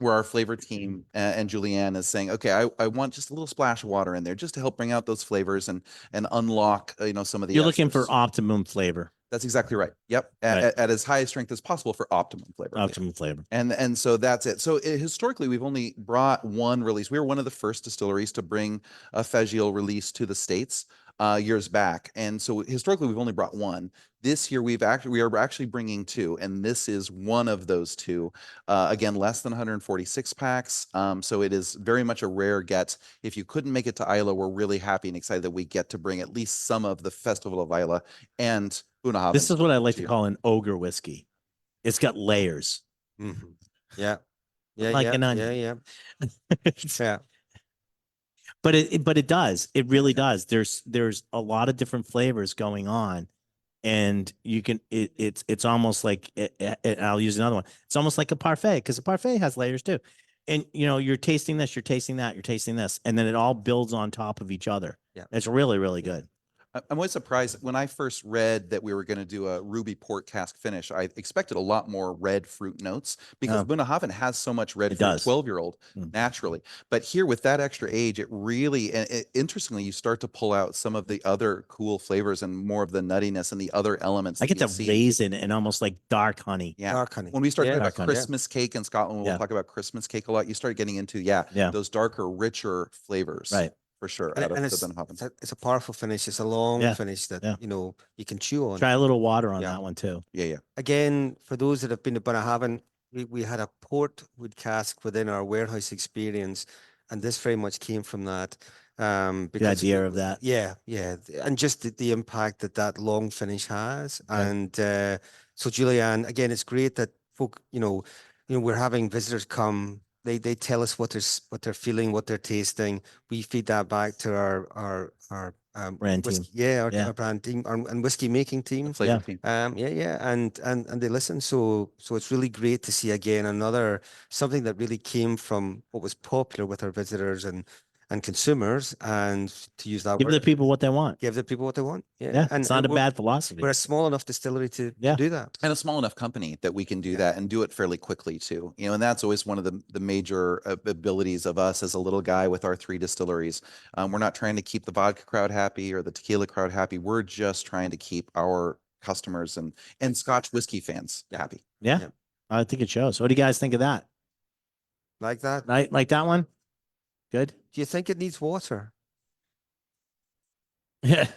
where our flavor team and Julianne is saying, okay, I want just a little splash of water in there just to help bring out those flavors and unlock, some of the You're looking for esters. optimum flavor. That's exactly right. Yep. Right. At as high a strength as possible for optimum flavor. Optimum flavor. And so that's it. So historically, we've only brought one release. We were one of the first distilleries to bring a Fagile release to the States years back. And so historically, we've only brought one. This year, we are actually bringing two, and this is one of those two. Again, less than 146 packs. So it is very much a rare get. If you couldn't make it to Isla, we're really happy and excited that we get to bring at least some of the Festival of Isla and Bunnahabhain. This is what I like to you. call an ogre whiskey. It's got layers. Mhm. Yeah. Yeah. Like yeah, an onion. Yeah. Yeah. But it does. It really does. There's a lot of different flavors going on, and you can it's almost like I'll use another one. It's almost like a parfait because a parfait has layers too. And you're tasting this, you're tasting that, you're tasting this, and then it all builds on top of each other. Yeah. It's really, really good. I'm always surprised when I first read that we were going to do a ruby port cask finish. I expected a lot more red fruit notes because Oh. Bunnahabhain has so much red It fruit, does. 12-year-old Mm. naturally. But here with that extra age, it really, interestingly, you start to pull out some of the other cool flavors and more of the nuttiness and the other elements. I that get you'll the see. raisin and almost like dark honey. Yeah. Dark honey. When we start Yeah. talking Dark about honey. Christmas cake in Scotland, we'll Yeah. talk about Christmas cake a lot. You start getting into, Yeah. those darker, richer flavors. Right. For sure. And, Out and of it's, the Bunnahabhain. it's a powerful finish. It's a long Yeah. finish that, Yeah. you can chew on. Try a little water on Yeah. that one too. Yeah. Again, for those that have been to Bunnahabhain, we had a port wood cask within our warehouse experience, and this very much came from that. The Because idea of that. yeah, and just the impact that long finish has. Okay. And so Julianne, again, it's great that folk, we're having visitors come. They tell us what they're feeling, what they're tasting. We feed that back to our Brand team. whiskey, yeah, Yeah. our brand team and whiskey making team. The flavor Yeah. team. And they listen. So it's really great to see again something that really came from what was popular with our visitors and consumers, and to use that Give word, the people what they want. give the people what they want. Yeah, Yeah. and It's not a we're, bad philosophy. we're a small enough distillery to Yeah. do that. And a small enough company that we can do Yeah. that and do it fairly quickly too. And that's always one of the major abilities of us as a little guy with our 3 distilleries. We're not trying to keep the vodka crowd happy or the tequila crowd happy. We're just trying to keep our customers and Scotch whiskey fans happy. Yeah. Yeah. I think it shows. What do you guys think of that? Like that. Like that one? Good. Do you think it needs water? Yeah.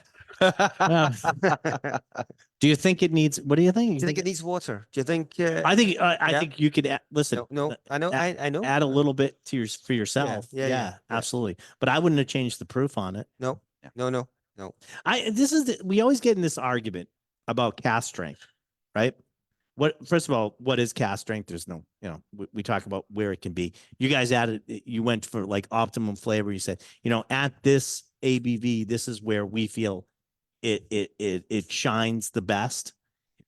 Do you think it needs? What do you think? Do you think it needs water? Do you think? I think I Yeah. think you could listen. No, I know, I know. Add a little bit to for yourself. yeah, yeah. Absolutely. But I wouldn't have changed the proof on it. No, Yeah. no. No. We always get in this argument about cask strength, right? First of all, what is cask strength? There's no, we talk about where it can be. You guys you went for like optimum flavor. You said, at this ABV, this is where we feel it shines the best.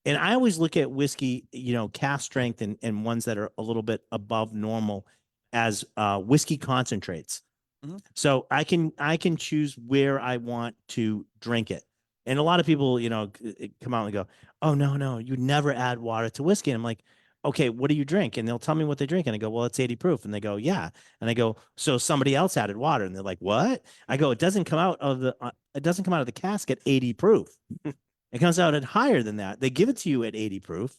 And I always look at whiskey, cask strength and ones that are a little bit above normal as whiskey concentrates. Mhm. So I can choose where I want to drink it. And a lot of people, come out and go, oh, no, you never add water to whiskey. And I'm like, okay, what do you drink? And they'll tell me what they drink. And I go, well, it's 80 proof. And they go, yeah. And I go, so somebody else added water. And they're like, what? I go, it doesn't come out of the cask at 80 proof. It comes out at higher than that. They give it to you at 80 proof,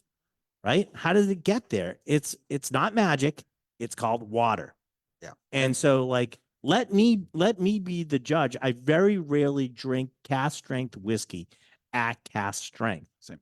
right? How does it get there? It's not magic. It's called water. Yeah. And so like, let me be the judge. I very rarely drink cask strength whiskey at cask strength. Same.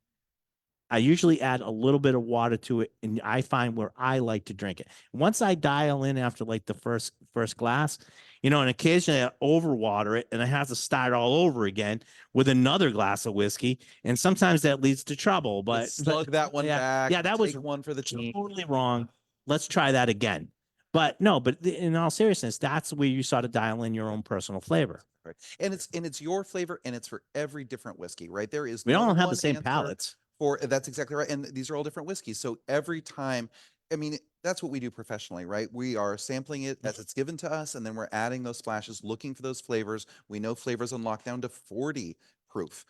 I usually add a little bit of water to it, and I find where I like to drink it. Once I dial in after like the first glass, and occasionally I overwater it, and I have to start all over again with another glass of whiskey, and sometimes that leads to trouble. But slug that one back. Yeah, that was take one for the team. totally wrong. Let's try that again. But no, in all seriousness, that's where you sort of dial in your own personal flavor. Right. And it's your flavor, and it's for every different whiskey, right? There is We no don't have the one same answer palates. that's exactly right. And these are all different whiskeys. So every time, I mean, that's what we do professionally, right? We are sampling it as it's given to us, and then we're adding those splashes, looking for those flavors. We know flavors unlock down to 40 proof.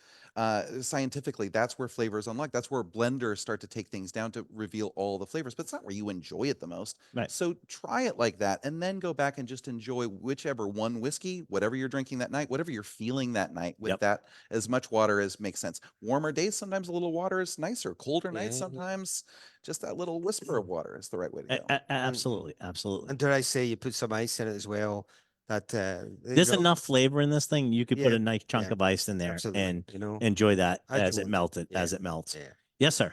Scientifically, that's where flavors unlock. That's where blenders start to take things down to reveal all the flavors, but it's not where you enjoy it the most. Right. So try it like that, and then go back and just enjoy whichever one whiskey, whatever you're drinking that night, whatever you're feeling that night with Yep. that, as much water as makes sense. Warmer days, sometimes a little water is nicer. Colder nights, Yeah. sometimes just that little whisper of water is the right way to go. Absolutely. Absolutely. And dare I say, you put some ice in it as well. That There's enough flavor in this thing. You could put Yeah, a nice chunk yeah, of ice in there absolutely, and you know. enjoy that I as do it it. melted, Yeah, as it melts. Yeah. Yes, sir.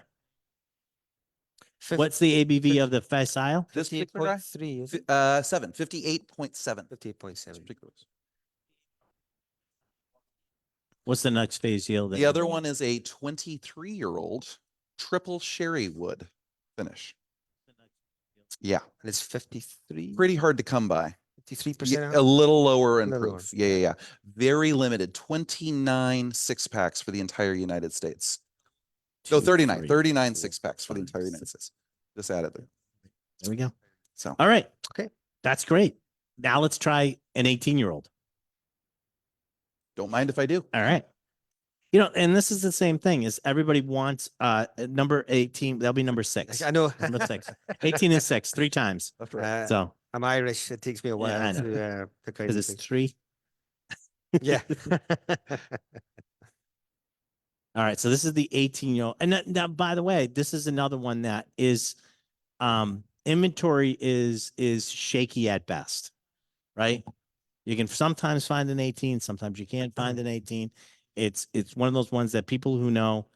Fif- What's the ABV of the Feis Isle? This particular guy? 58.3, is it? 58.7. 58.7. What's the next phase yield? The other one is a 23-year-old triple sherry wood finish. Yeah, And it's 53, pretty hard to come by. 53%. A little lower in Little proof. lower, Yeah. Very limited. 29 6-packs for the entire United States. No, 39. 39 6-packs for the entire United States. Just added there. There we go. So All right. Okay. That's great. Now let's try an 18-year-old. don't mind if I do. All right. And this is the same thing is everybody wants number 18. That'll be number 6. I know. Number 6. 18 and 6, 3 times. That's right. So I'm Irish. It takes me a while I know. to pick out because it's things. 3. Yeah. All right. So this is the 18-year-old. And now, by the way, this is another one that is inventory is shaky at best, right? You can sometimes find an 18, sometimes you can't find an 18. It's one of those ones that people who know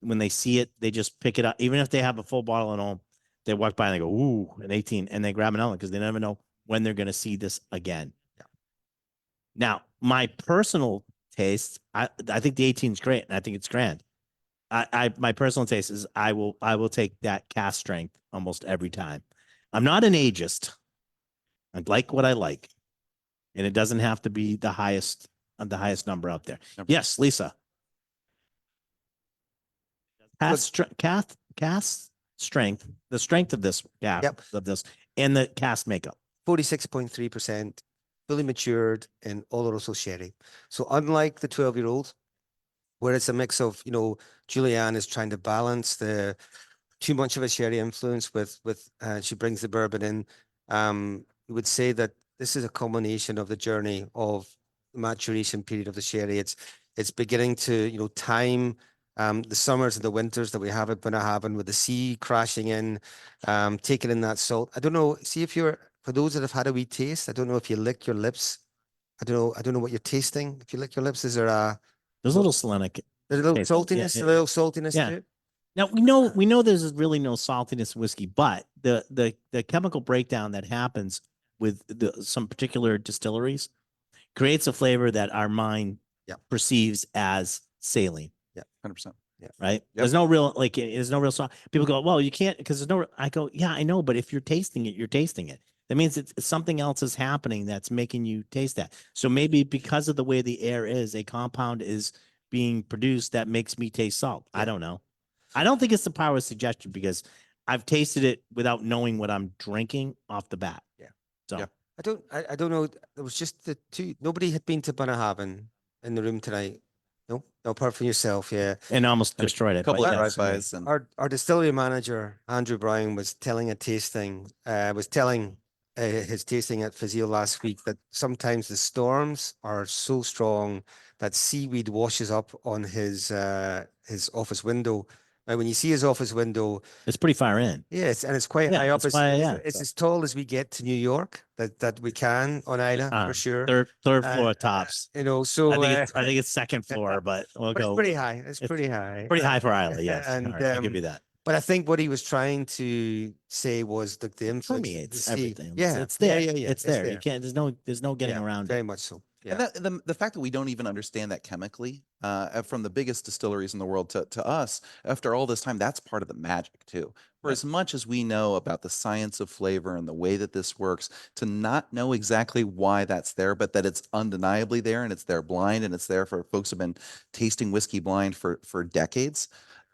when they see it, they just pick it up. Even if they have a full bottle at home, they walk by and they go, ooh, an 18, and they grab another one because they never know when they're going to see this again. Yeah. Now, my personal taste, I think the 18 is great, and I think it's grand. My personal taste is I will take that cask strength almost every time. I'm not an ageist. I like what I like, and it doesn't have to be the highest number out there. Number. Yes, Lisa. Cask strength, the strength of this of this, and the cask makeup. 46.3%, fully matured in Oloroso sherry. So unlike the 12-year-old, where it's a mix of, Julianne is trying to balance the too much of a sherry influence with she brings the bourbon in. We would say that this is a culmination of the journey of the maturation period of the sherry. It's beginning to, time the summers and the winters that we have at Bunnahabhain with the sea crashing in, taking in that salt. I don't know. See if for those that have had a wee taste, I don't know if you lick your lips. I don't know what you're tasting. If you lick your lips, is there There's a little salinic. there's a little taste. Yeah, saltiness, yeah, a little saltiness yeah. to it? Now we know there's really no saltiness in whiskey, but the chemical breakdown that happens with some particular distilleries creates a flavor that our mind perceives as saline. 100%. Right. There's no real, like, there's no real song. People go, well, you can't, because there's no, I go, yeah, I know. But if you're tasting it, you're tasting it. That means it's something else is happening that's making you taste that. So maybe because of the way the air is, a compound is being produced that makes me taste salt. I don't know. I don't think it's the power of suggestion, because I've tasted it without knowing what I'm drinking off the bat. Yeah. So I don't know. There was just the two. Nobody had been to Bunnahabhain in the room tonight. No, apart from yourself. Yeah. and almost destroyed it. Couple but of yes. drive-bys and Our distillery manager, Andrew Brown, was telling his tasting at Physio last week that sometimes the storms are so strong that seaweed washes up on his office window. Now, when you see his office window, It's pretty far in. yes, and it's quite Yeah, high up. that's why, It's as tall as we get to New York that we can on Isla for sure. Third floor tops. You know, so I think it's second floor, but we'll but it's go pretty high. It's pretty high. pretty high for Isla. Yes, and all right, I'll give you that. but I think what he was trying to say was that the influence, Permeates the sea- everything. Yeah, It's there. yeah. It's there. You can't. There's no getting Yeah, around very it. much so. And Yeah. the fact that we don't even understand that chemically, from the biggest distilleries in the world to us, after all this time, that's part of the magic too. For as much as we know about the science of flavor and the way that this works, to not know exactly why that's there, but that it's undeniably there and it's there blind and it's there for folks who've been tasting whiskey blind for decades.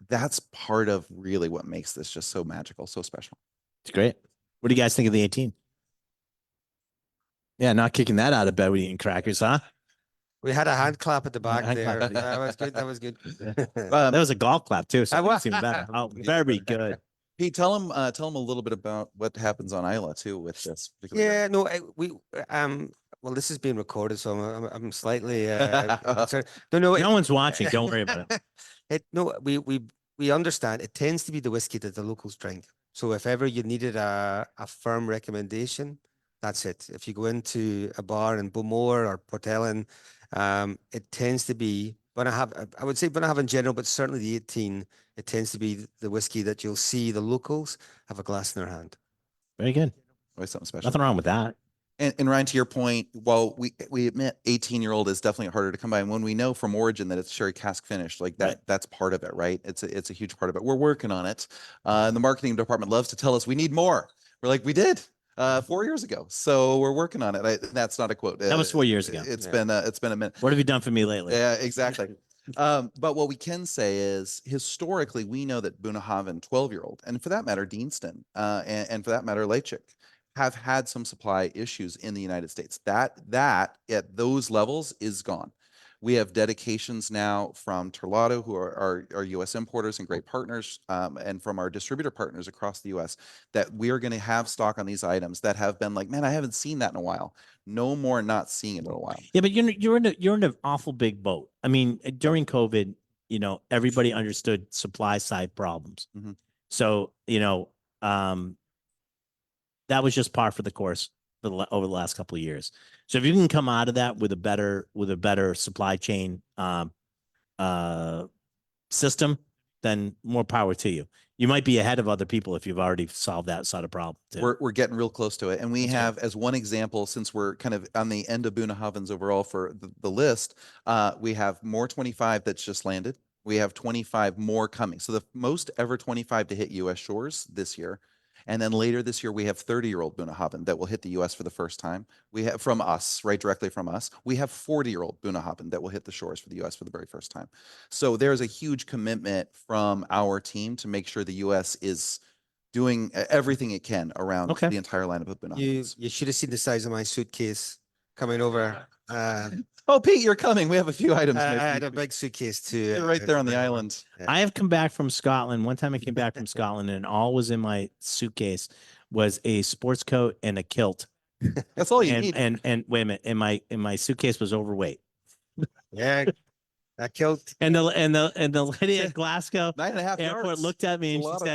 That's part of really what makes this just so magical, so special. It's great. What do you guys think of the 18? Yeah, not kicking that out of bed with eating crackers, huh? We had a hand clap at the back hand there. clap. That was good. That was good. That was a golf clap too. So I that's was- even better. Oh, very good. Pete, tell him a little bit about what happens on Isla too with this. particular Yeah, no, well, this is being recorded, so I'm slightly concerned. No, No one's watching. Don't worry about it. We understand it tends to be the whiskey that the locals drink. So if ever you needed a firm recommendation, that's it. If you go into a bar in Bowmore or Port Ellen, it tends to be I would say Bunnahabhain in general, but certainly the 18, it tends to be the whiskey that you'll see the locals have a glass in their hand. Very good. Always something special. Nothing wrong with that. And Ryan, to your point, while we admit 18-year-old is definitely harder to come by, and when we know from origin that it's sherry cask finished, like that, Right. that's part of it, right? It's a huge part of it. We're working on it. And the marketing department loves to tell us we need more. We're like, we did 4 years ago, so we're working on it. That's not a quote. That was 4 years ago. It's Yeah. been a minute. What have you done for me lately? Yeah, exactly. But what we can say is historically, we know that Bunnahabhain 12-year-old, and for that matter, Deanston, and for that matter, Ledaig, have had some supply issues in the United States. That at those levels is gone. We have dedications now from Teralato, who are our U.S. importers and great partners, and from our distributor partners across the U.S., that we are going to have stock on these items that have been like, man, I haven't seen that in a while. No more not seeing it in a while. Yeah, but you're in an awful big boat. I mean, during COVID, everybody understood supply side problems. Mhm. So, that was just par for the course over the last couple of years. So if you can come out of that with a better supply chain system, then more power to you. You might be ahead of other people if you've already solved that sort of problem too. We're getting real close to it. And we That's have, as one example, since we're kind of on the end of Bunnahabhain's overall for the list, we have more 25 that's just landed. We have 25 more coming. So the most ever 25 to hit US shores this year. And then later this year, we have 30-year-old Bunnahabhain that will hit the US for the first time. We have from us, right, directly from us. We have 40-year-old Bunnahabhain that will hit the shores for the US for the very first time. So there's a huge commitment from our team to make sure the US is doing everything it can around Okay. the entire lineup of Bunnahabhains. You should have seen the size of my suitcase coming over. Oh, Pete, you're coming. We have a few items. I maybe. had a big suitcase too. You're right there on the island. I have come back from Scotland. One time I came back from Scotland and all was in my suitcase was a sports coat and a kilt. That's all you and, need. and wait a minute, and my suitcase was overweight. Yeah, that killed. And the lady at Glasgow 9.5 airport yards. looked at me and A she lot of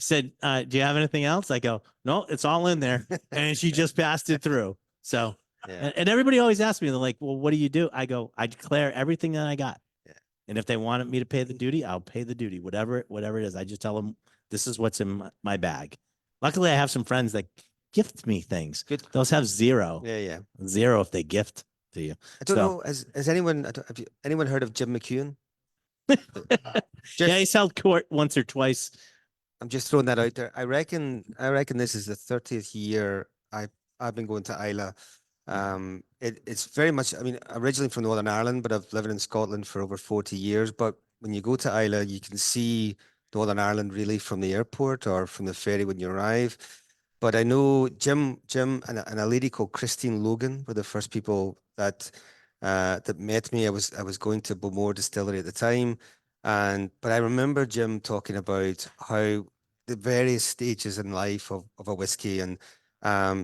said, fabric. do you have anything else? I go, no, it's all in there. And she just passed it through. So, Yeah. and everybody always asks me, they're like, well, what do you do? I go, I declare everything that I got. Yeah. And if they wanted me to pay the duty, I'll pay the duty, whatever it is. I just tell them this is what's in my bag. Luckily, I have some friends that gift me things. Good. Those have zero Yeah. if they gift. to you. I don't So- know. Has anyone have anyone heard of Jim McHugh? Yeah, he's held court once or twice. I'm just throwing that out there. I reckon this is the 30th year I've been going to Islay. It's very much, I mean, originally from Northern Ireland, but I've lived in Scotland for over 40 years. But when you go to Islay, you can see Northern Ireland really from the airport or from the ferry when you arrive. But I know Jim and a lady called Christine Logan were the first people that that met me. I was going to Bowmore Distillery at the time. But I remember Jim talking about how the various stages in life of a whiskey. And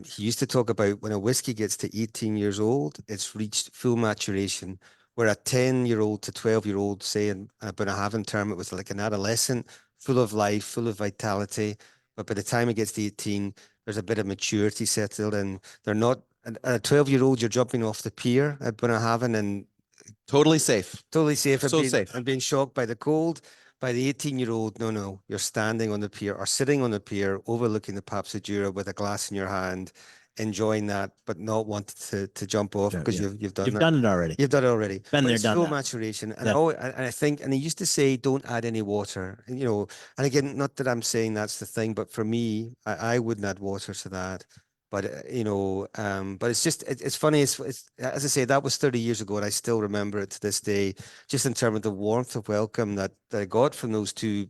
he used to talk about when a whiskey gets to 18 years old, it's reached full maturation. Where a 10-year-old to 12-year-old, say in a Bunnahabhain term, it was like an adolescent, full of life, full of vitality. But by the time it gets to 18, there's a bit of maturity settled in. They're not a 12-year-old, you're jumping off the pier at Bunnahabhain and Totally safe. totally safe and So being, safe. and being shocked by the cold. By the 18-year-old, no, you're standing on the pier or sitting on the pier overlooking the Papsadura with a glass in your hand, enjoying that, but not wanting to jump off Yeah, because yeah. you've done You've that. done it already. You've done it already. Been But there, it's done full that. maturation. And, Yeah. I think, and he used to say, don't add any water. And, you know, and again, not that I'm saying that's the thing, but for me, I wouldn't add water to that. But, you know, but it's just, it's funny. It's, as I say, that was 30 years ago, and I still remember it to this day, just in terms of the warmth of welcome that I got from those two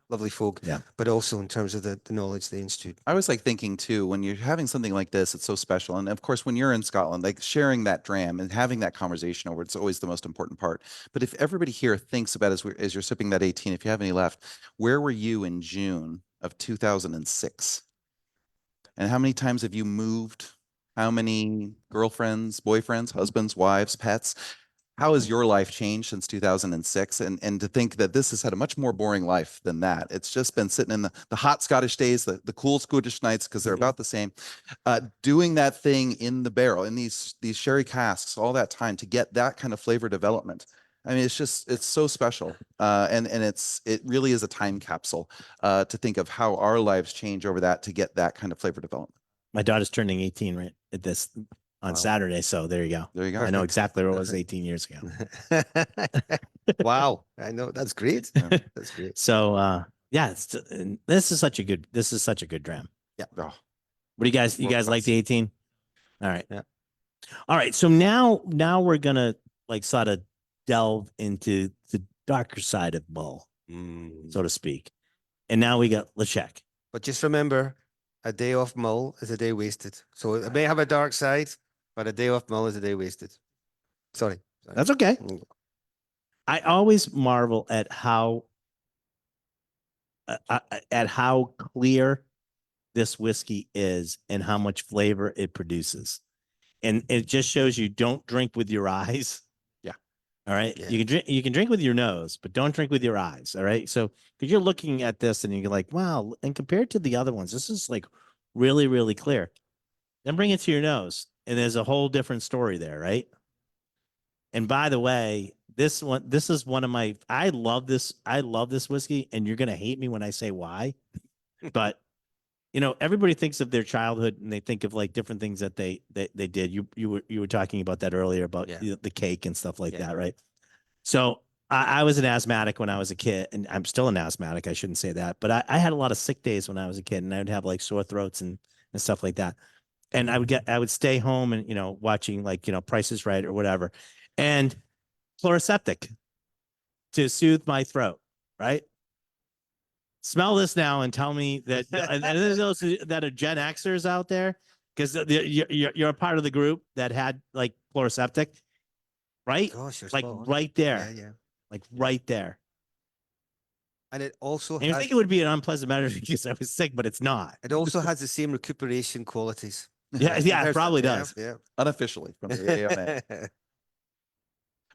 lovely folk, Yeah. but also in terms of the knowledge they institute. I was like thinking too, when you're having something like this, it's so special. And of course, when you're in Scotland, like sharing that dram and having that conversation over, it's always the most important part. But if everybody here thinks about as you're sipping that 18, if you have any left, where were you in June of 2006? And how many times have you moved? How many girlfriends, boyfriends, husbands, wives, pets? How has your life changed since 2006? And to think that this has had a much more boring life than that. It's just been sitting in the hot Scottish days, the cool Scottish nights, because they're about the same, doing that thing in the barrel, in these sherry casks, all that time to get that kind of flavor development. I mean, it's so special. And it really is a time capsule to think of how our lives change over that to get that kind of flavor development. My daughter's turning 18 right at this on Wow. Saturday. So there you go. There you go. I know Perfect. exactly where it was 18 years ago. Wow. I know. That's great. Yeah. That's great. So yeah, this is such a good dram. Oh, What do you guys World like class. the 18? All right. Yeah. All right. So now we're gonna like sort of delve into the darker side of Mull, so to speak. And now we got Ledaig. But just remember, a day off Mull is a day wasted. So it may have a dark side, but a day off Mull is a day wasted. Sorry. That's okay. Mm. I always marvel at how clear this whiskey is and how much flavor it produces. And it just shows you don't drink with your eyes. Yeah. All right. Yeah. You can drink with your nose, but don't drink with your eyes. All right. So because you're looking at this and you're like, wow, and compared to the other ones, this is like really, really clear. Then bring it to your nose, and there's a whole different story there, right? And by the way, this is one of my, I love this whiskey, and you're gonna hate me when I say why, but you know, everybody thinks of their childhood and they think of like different things that they did. You were talking about that earlier about Yeah. the cake and stuff like Yeah. that, right? So I was an asthmatic when I was a kid, and I'm still an asthmatic. I shouldn't say that, but I had a lot of sick days when I was a kid, and I would have like sore throats and stuff like that. And I would stay home and, you know, watching like, you know, Price is Right or whatever, and Chloraseptic to soothe my throat, right? Smell this now and tell me that and there's those that are Gen Xers out there, because you're a part of the group that had like Chloraseptic, right? Gosh, you're Like spot on. right there, Yeah, yeah. like right there. And it also And you has, think it would be an unpleasant matter because I was sick, but it's not. it also has the same recuperation qualities. Yeah, In yeah, it terms of- probably yeah, does. Yeah. unofficially from the AMA.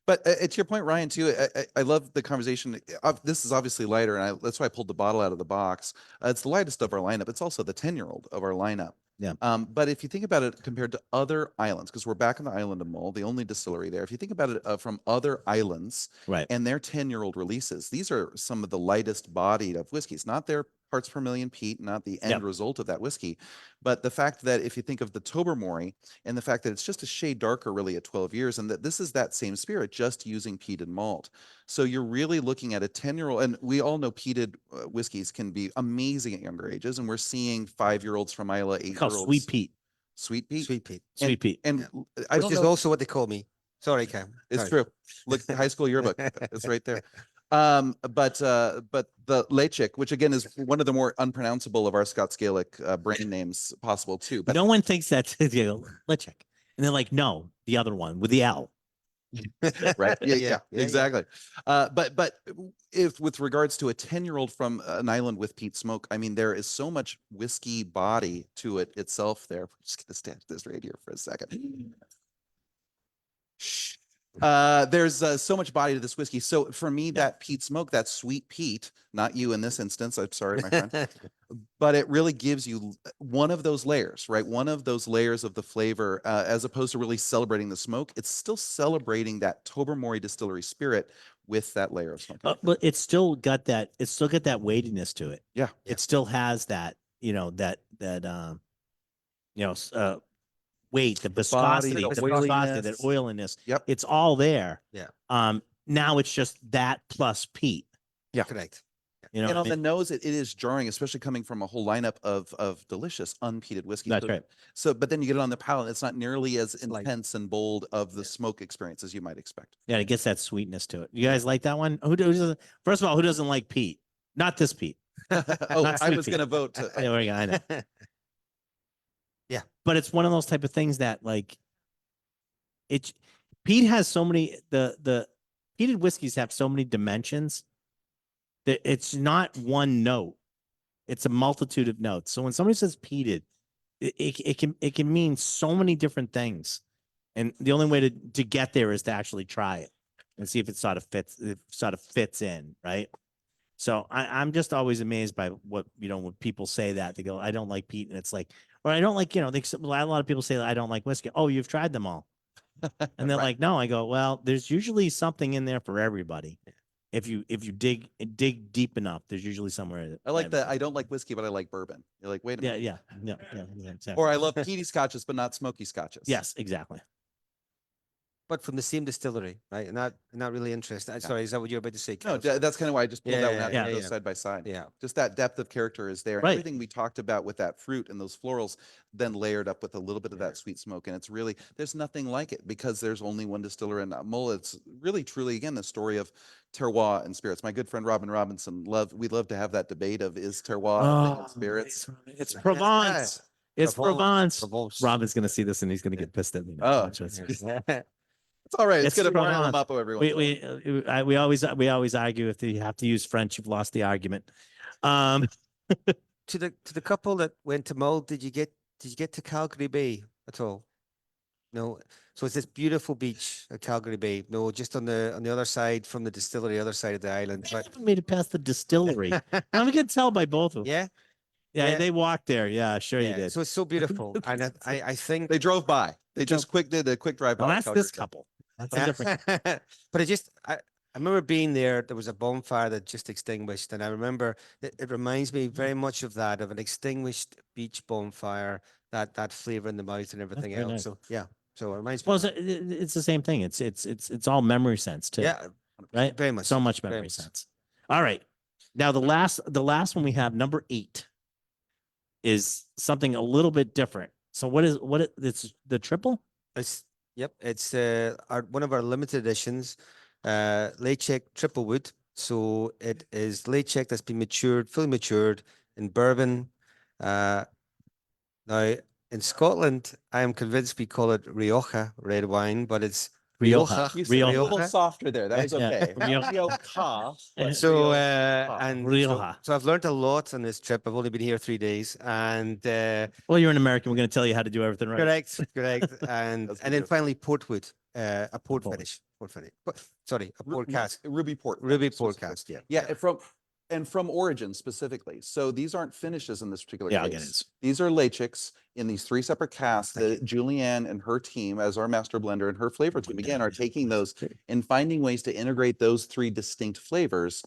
But to your point, Ryan, too, I love the conversation. This is obviously lighter, and that's why I pulled the bottle out of the box. It's the lightest of our lineup. It's also the 10-year-old of our lineup. Yeah. But if you think about it compared to other islands, because we're back on the island of Mull, the only distillery there. If you think about it from other islands Right. and their 10-year-old releases, these are some of the lightest bodied of whiskeys, not their parts per million peat, not the end Yep. result of that whiskey. But the fact that if you think of the Tobermory and the fact that it's just a shade darker really at 12 years, and that this is that same spirit, just using peated malt. So you're really looking at a 10-year-old, and we all know peated whiskeys can be amazing at younger ages. And we're seeing 5-year-olds from Islay, It's called 8-year-olds. Sweet Pete. Sweet peat. Sweet Pete. Sweet Pete. And Yeah. I Which don't is know. also what they call me. Sorry, Cam. It's Sorry. true. Look, high school yearbook. It's right there. But the Ledaig, which again is one of the more unpronounceable of our Scots Gaelic brand names possible too. But No one thinks that's let's check. And they're like, no, the other one with the L. right, yeah, Yeah, yeah. exactly. But if with regards to a 10-year-old from an island with peat smoke, I mean, there is so much whiskey body to it itself. There, we're just gonna stand this right here for a second. Shh. There's so much body to this whiskey. So for me, that peat smoke, that sweet peat, not you in this instance, I'm sorry, my friend, but it really gives you one of those layers, right? One of those layers of the flavor, as opposed to really celebrating the smoke. It's still celebrating that Tobermory distillery spirit with that layer of smoke. But it's still got that. It's still got that weightiness to it. Yeah. It still has that. Weight, the viscosity, the the viscosity, oiliness. that oiliness. Yep. It's all there. Yeah. Now it's just that plus peat. Yeah. Correct. You know, And what I on the mean? nose, it is jarring, especially coming from a whole lineup of delicious unpeated whiskey. That's right. So, but then you get it on the palate, it's not nearly as Like- intense and bold of the smoke experience as you might expect. Yeah, it gets that sweetness to it. You guys like that one? Who doesn't? First of all, who doesn't like peat? Not this peat. Oh, Not I sweet was peat. going to vote. To, There we go. I know. Yeah. But it's one of those type of things that like peat has so many the peated whiskeys have so many dimensions that it's not one note. It's a multitude of notes. So when somebody says peated, it can mean so many different things. And the only way to get there is to actually try it and see if it sort of fits in, right? So I'm just always amazed by what, when people say that, they go, I don't like peat. And it's like, or I don't like, a lot of people say that I don't like whiskey. Oh, you've tried them all. And they're Right. like, no, I go, well, there's usually something in there for everybody. If you dig deep enough, there's usually somewhere. I like that. I don't like whiskey, but I like bourbon. You're like, wait a minute. Yeah, exactly. Or I love peaty scotches, but not smoky scotches. Yes, exactly. But from the same distillery, right? Not really interested. Sorry, is that what you're about to say? No, Kel? that's kind of why I just pulled that one Yeah, out yeah, and yeah. those side by side. Yeah. Just that depth of character is there. And Right. everything we talked about with that fruit and those florals, then layered up with a little bit of that sweet smoke. And it's really, there's nothing like it because there's only one distiller in Mull. It's really, truly, again, the story of terroir and spirits. My good friend Robin Robinson, we love to have that debate of is terroir a thing in spirits? It's Provence. It's Provence. Provence. Robin's gonna see this and he's gonna get pissed at me. now. Oh. Watch this. It's all right. It's It's going to rile Provence. them up every once in a while. We always argue if you have to use French, you've lost the argument. To the couple that went to Mull, did you get to Calgary Bay at all? No. So it's this beautiful beach at Calgary Bay. No, just on the other side from the distillery, other side of the island. I But haven't made it past the distillery. I'm gonna tell by both of them. yeah, Yeah, yeah. they walked there. Yeah, sure you yeah. did. So it's so beautiful, and I think They drove by. They just did a quick drive Well, by. that's Calgary. this couple. That's a different. but I remember being there. There was a bonfire that just extinguished, and I remember it reminds me very much of that, of an extinguished beach bonfire. That flavor in the mouth and everything very else. nice. So yeah, so it reminds me. Well, of that. it's the same thing. It's all memory sense too. Yeah, Right. very much So much very memory much so. sense. All right. Now the last one we have, number 8, is something a little bit different. So it's the triple? It's one of our limited editions, Ledaig Triple Wood. So it is Ledaig that's been fully matured in bourbon. Now in Scotland, I am convinced we call it Rioja red wine, but it's Rioja. You said it a Rioja. little softer there. That was Yeah. okay. Rioja. Rioja, but So Rioja. and Rioja. so I've learned a lot on this trip. I've only been here 3 days, and Well, you're an American. We're going to tell you how to do everything right. correct, and That's then good. finally portwood, a port Port. finish, sorry, a port Ru- cask, Ruby port. ruby port specifically. cask, Yeah, from origin specifically. So these aren't finishes in this particular Yeah, I'll case. get it. These are Lechiks in these 3 separate casks Thank that Julianne and her team, as our master blender and her flavor team, again, are taking those and finding ways to integrate those 3 distinct flavors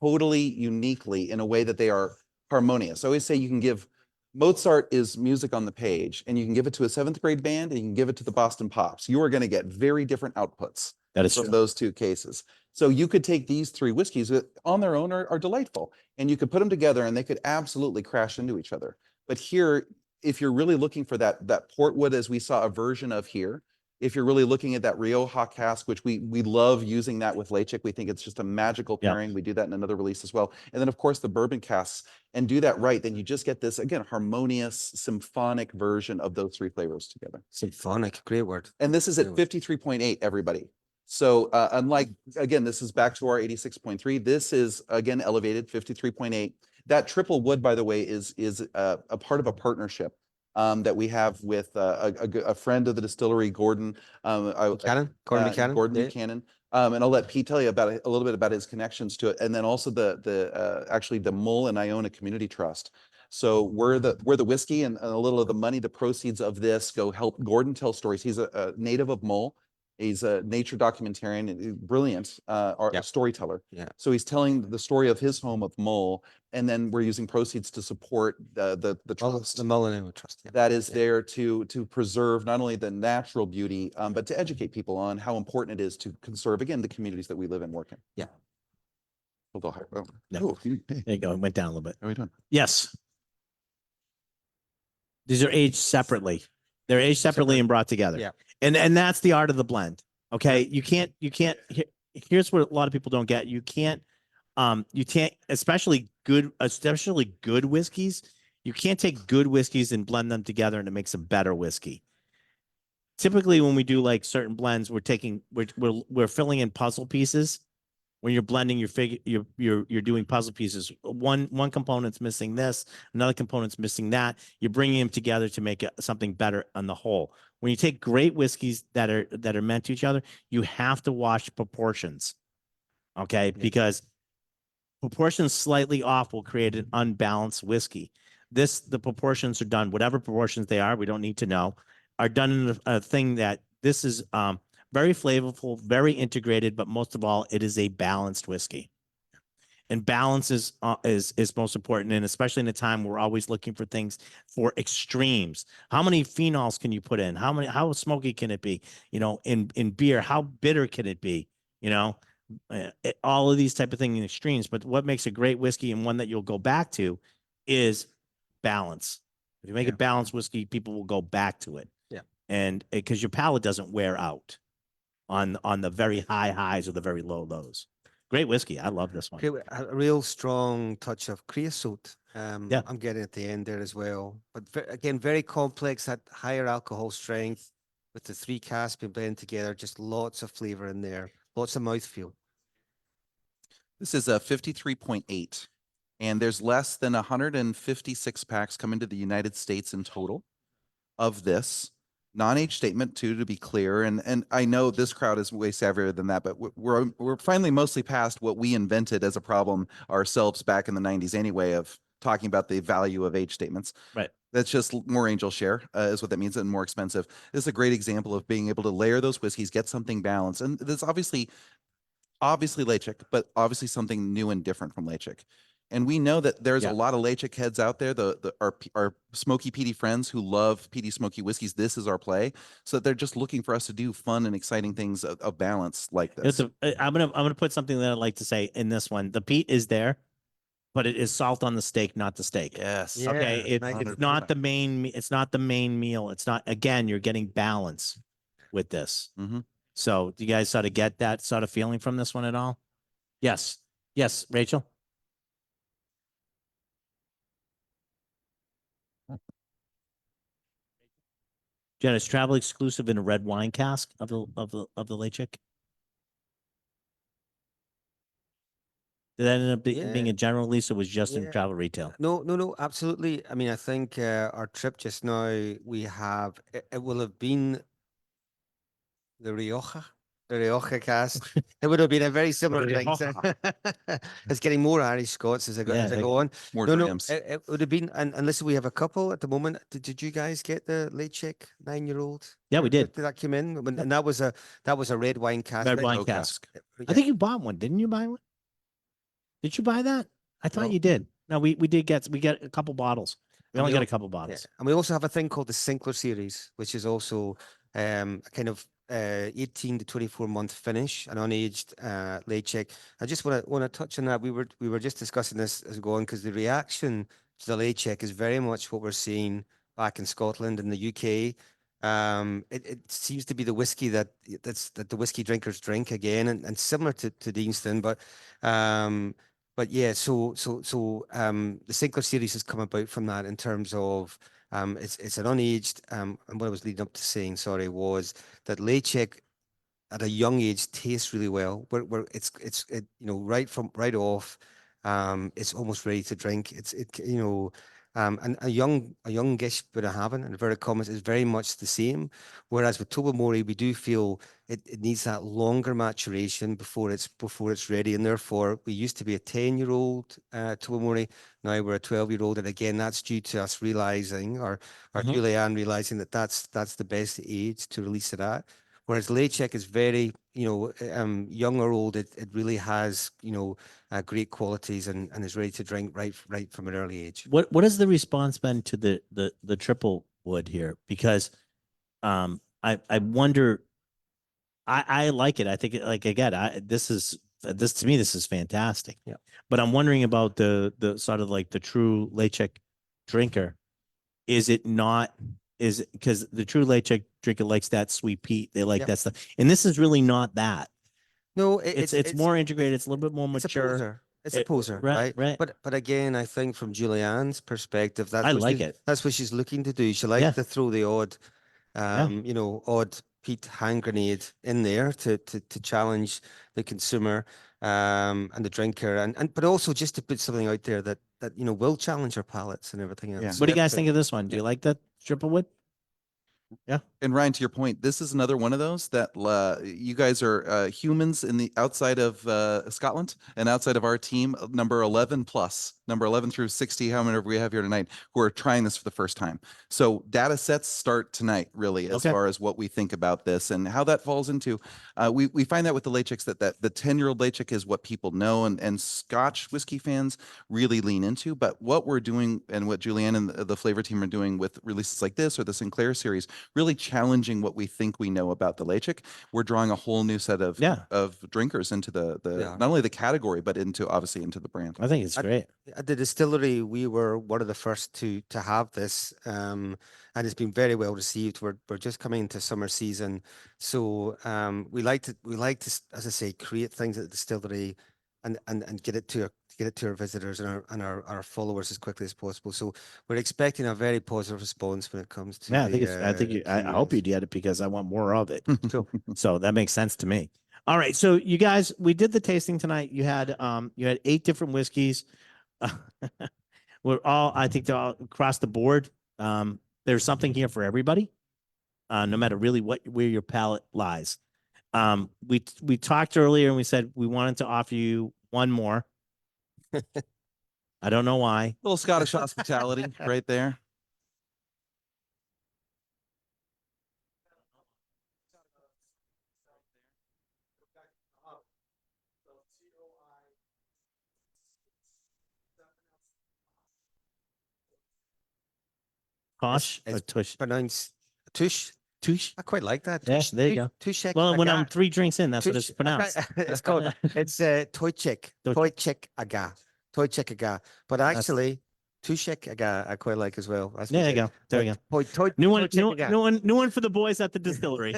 totally uniquely in a way that they are harmonious. I always say you can give Mozart is music on the page, and you can give it to a 7th grade band, and you can give it to the Boston Pops. You are going to get very different outputs That is from true. those two cases. So you could take these 3 whiskeys that on their own are delightful, and you could put them together, and they could absolutely crash into each other. But here, if you're really looking for that portwood, as we saw a version of here, if you're really looking at that Rioja cask, which we love using that with Ledaig, we think it's just a magical Yeah. pairing. We do that in another release as well. And then of course the bourbon casks, and do that right, then you just get this, again, harmonious, symphonic version of those 3 flavors together. Symphonic, great word. And this is at 53.8, everybody. So unlike, again, this is back to our 86.3. This is again elevated 53.8. That triple wood, by the way, is a part of a partnership that we have with a friend of the distillery, Gordon. Buchanan? Gordon Buchanan? Gordon Yeah. Buchanan. And I'll let Pete tell you about a little bit about his connections to it, and then also actually the Mull and Iona Community Trust. So we're the whiskey, and a little of the money, the proceeds of this go help Gordon tell stories. He's a native of Mull. He's a nature documentarian, and brilliant Yeah. storyteller. Yeah. So he's telling the story of his home of Mull, and then we're using proceeds to support the trust The Mullen Trust. Yeah. that is Yeah. there to preserve not only the natural beauty, but to educate people on how important it is to conserve, again, the communities that we live and work in. Yeah. We'll go higher. Oh, Yeah. oh, hey, There you go. It went down a little bit. how are we doing? Yes. These are aged separately. They're aged separately and brought together. Yeah. And that's the art of the blend. Okay. You can't, here's what a lot of people don't get. You can't, especially good whiskeys. You can't take good whiskeys and blend them together and it makes a better whiskey. Typically, when we do like certain blends, we're filling in puzzle pieces. When you're blending you're doing puzzle pieces. One component's missing this, another component's missing that. You're bringing them together to make something better on the whole. When you take great whiskeys that are meant to each other, you have to watch proportions. Okay, Yeah. because proportions slightly off will create an unbalanced whiskey. The proportions are done, whatever proportions they are, we don't need to know, are done in a thing that this is very flavorful, very integrated, but most of all, it is a balanced whiskey. And balance is most important, and especially in a time we're always looking for things for extremes. How many phenols can you put in? How smoky can it be? You know, in beer, how bitter can it be? You know, all of these type of things in extremes. But what makes a great whiskey and one that you'll go back to is balance. If you make a balanced whiskey, people will go back to it. Yeah. And because your palate doesn't wear out on the very high highs or the very low lows. Great whiskey. I love this one. Okay, a real strong touch of creosote. Yeah. I'm getting at the end there as well. But again, very complex, that higher alcohol strength with the 3 casks being blended together. Just lots of flavor in there, lots of mouthfeel. This is a 53.8, and there's less than 156 packs coming to the United States in total of this. Non-age statement too, to be clear, and I know this crowd is way savvier than that, but we're finally mostly past what we invented as a problem ourselves back in the 90s anyway, of talking about the value of age statements. Right. That's just more angel share is what that means, and more expensive. This is a great example of being able to layer those whiskeys, get something balanced, and there's obviously Ledaig, but obviously something new and different from Ledaig. And we know that there's a lot of Ledaig heads out there, our smoky peaty friends who love peaty smoky whiskeys. This is our play. So they're just looking for us to do fun and exciting things of balance like this. I'm gonna put something that I'd like to say in this one. The peat is there, but it is salt on the steak, not the steak. Yes. Yeah. Okay. It's 100%. not the main. It's not the main meal. It's not. Again, you're getting balance with this. Mhm. So, do you guys sort of get that sort of feeling from this one at all? Yes. Yes, Rachel. Jen, is travel exclusive in a red wine cask of the Ledaig? Did that end up being Yeah. a general release, or was just in Yeah. travel retail? No, absolutely. I mean, I think our trip just now, we have, it will have been the Rioja cask. It would have been a very similar thing. So it's getting more Irish Scots as I go on. More No, drams. it would have been, and listen, we have a couple at the moment. Did you guys get the Ledaig 9-year-old? Yeah, we did. That came in, and that was a red wine cask. Red wine Oh, cask. Yeah. I think you bought one, didn't you buy one? Did you buy that? I thought No. you did. No, we get a couple bottles. We And only we got al- a couple Yeah. bottles. And we also have a thing called the Sinclair series, which is also a kind of 18 to 24-month finish, an unaged late check. I just want to touch on that. We were just discussing this as going because the reaction to the late check is very much what we're seeing back in Scotland and the UK. It seems to be the whiskey that the whiskey drinkers drink again, and similar to Deanston, but yeah, the Sinclair series has come about from that in terms of it's an unaged and what I was leading up to saying, sorry, was that late check at a young age tastes really well. Where right off, it's almost ready to drink. And a youngish Bunnahabhain and inverted commas is very much the same. Whereas with Tobermory, we do feel it needs that longer maturation before it's ready. And therefore, we used to be a 10-year-old Tobermory. Now we're a 12-year-old, and again, that's due to us realizing, or Mhm. Julianne realizing that that's the best age to release it at. Whereas late check is very, young or old, it really has, great qualities and is ready to drink right from an early age. What has the response been to the triple wood here? Because I wonder. I like it. I think like again, this to me this is fantastic. Yeah. But I'm wondering about the sort of like the true Ledaig drinker. Is it not? Is it because the true Ledaig drinker likes that sweet peat? They like Yep. that stuff, and this is really not that. No, It's more integrated. It's a little bit more it's a mature. poser. It's a poser, Right, right? right. But again, I think from Julianne's perspective, I like it. That's what she's looking to do. She likes Yeah. to throw the odd, Yeah. odd peat hand grenade in there to challenge the consumer and the drinker, and but also just to put something out there that will challenge our palates and everything else. Yeah. So What do you guys that's think it. of this one? Do you like that triple wood? And Ryan, to your point, this is another one of those that you guys are humans in the outside of Scotland and outside of our team, number 11 plus, number 11 through 60, how many we have here tonight, who are trying this for the first time. So data sets start tonight, really, as Okay. far as what we think about this and how that falls into. We find that with the Ledaig that the 10-year-old Ledaig is what people know and Scotch whiskey fans really lean into. But what we're doing and what Julianne and the flavor team are doing with releases like this or the Sinclair series, really challenging what we think we know about the Ledaig. We're drawing a whole new set of drinkers into the Yeah. not only the category but obviously into the brand. I think it's great. At the distillery, we were one of the first to have this, and it's been very well received. We're just coming into summer season, so we like to, as I say, create things at the distillery, and get it to our visitors and our followers as quickly as possible. So we're expecting a very positive response when it comes to. Yeah, I think I hope you did it because I want more of it. So that makes sense to me. All right, so you guys, we did the tasting tonight. You had 8 different whiskeys. I think they're all across the board. There's something here for everybody, no matter really where your palate lies. We talked earlier and we said we wanted to offer you one more. I don't know why. Little Scottish hospitality right there. Tosh It's or tush? pronounced tush. Tush? I quite like that. Yeah, there you go. Tush. Well, when I'm 3 drinks in, that's what it's Tush- pronounced. It's called. It's Toychik. Toychik aga. Toychik aga. But actually, Tushik aga I quite like as well. There you go. There you go. New one for the boys at the distillery.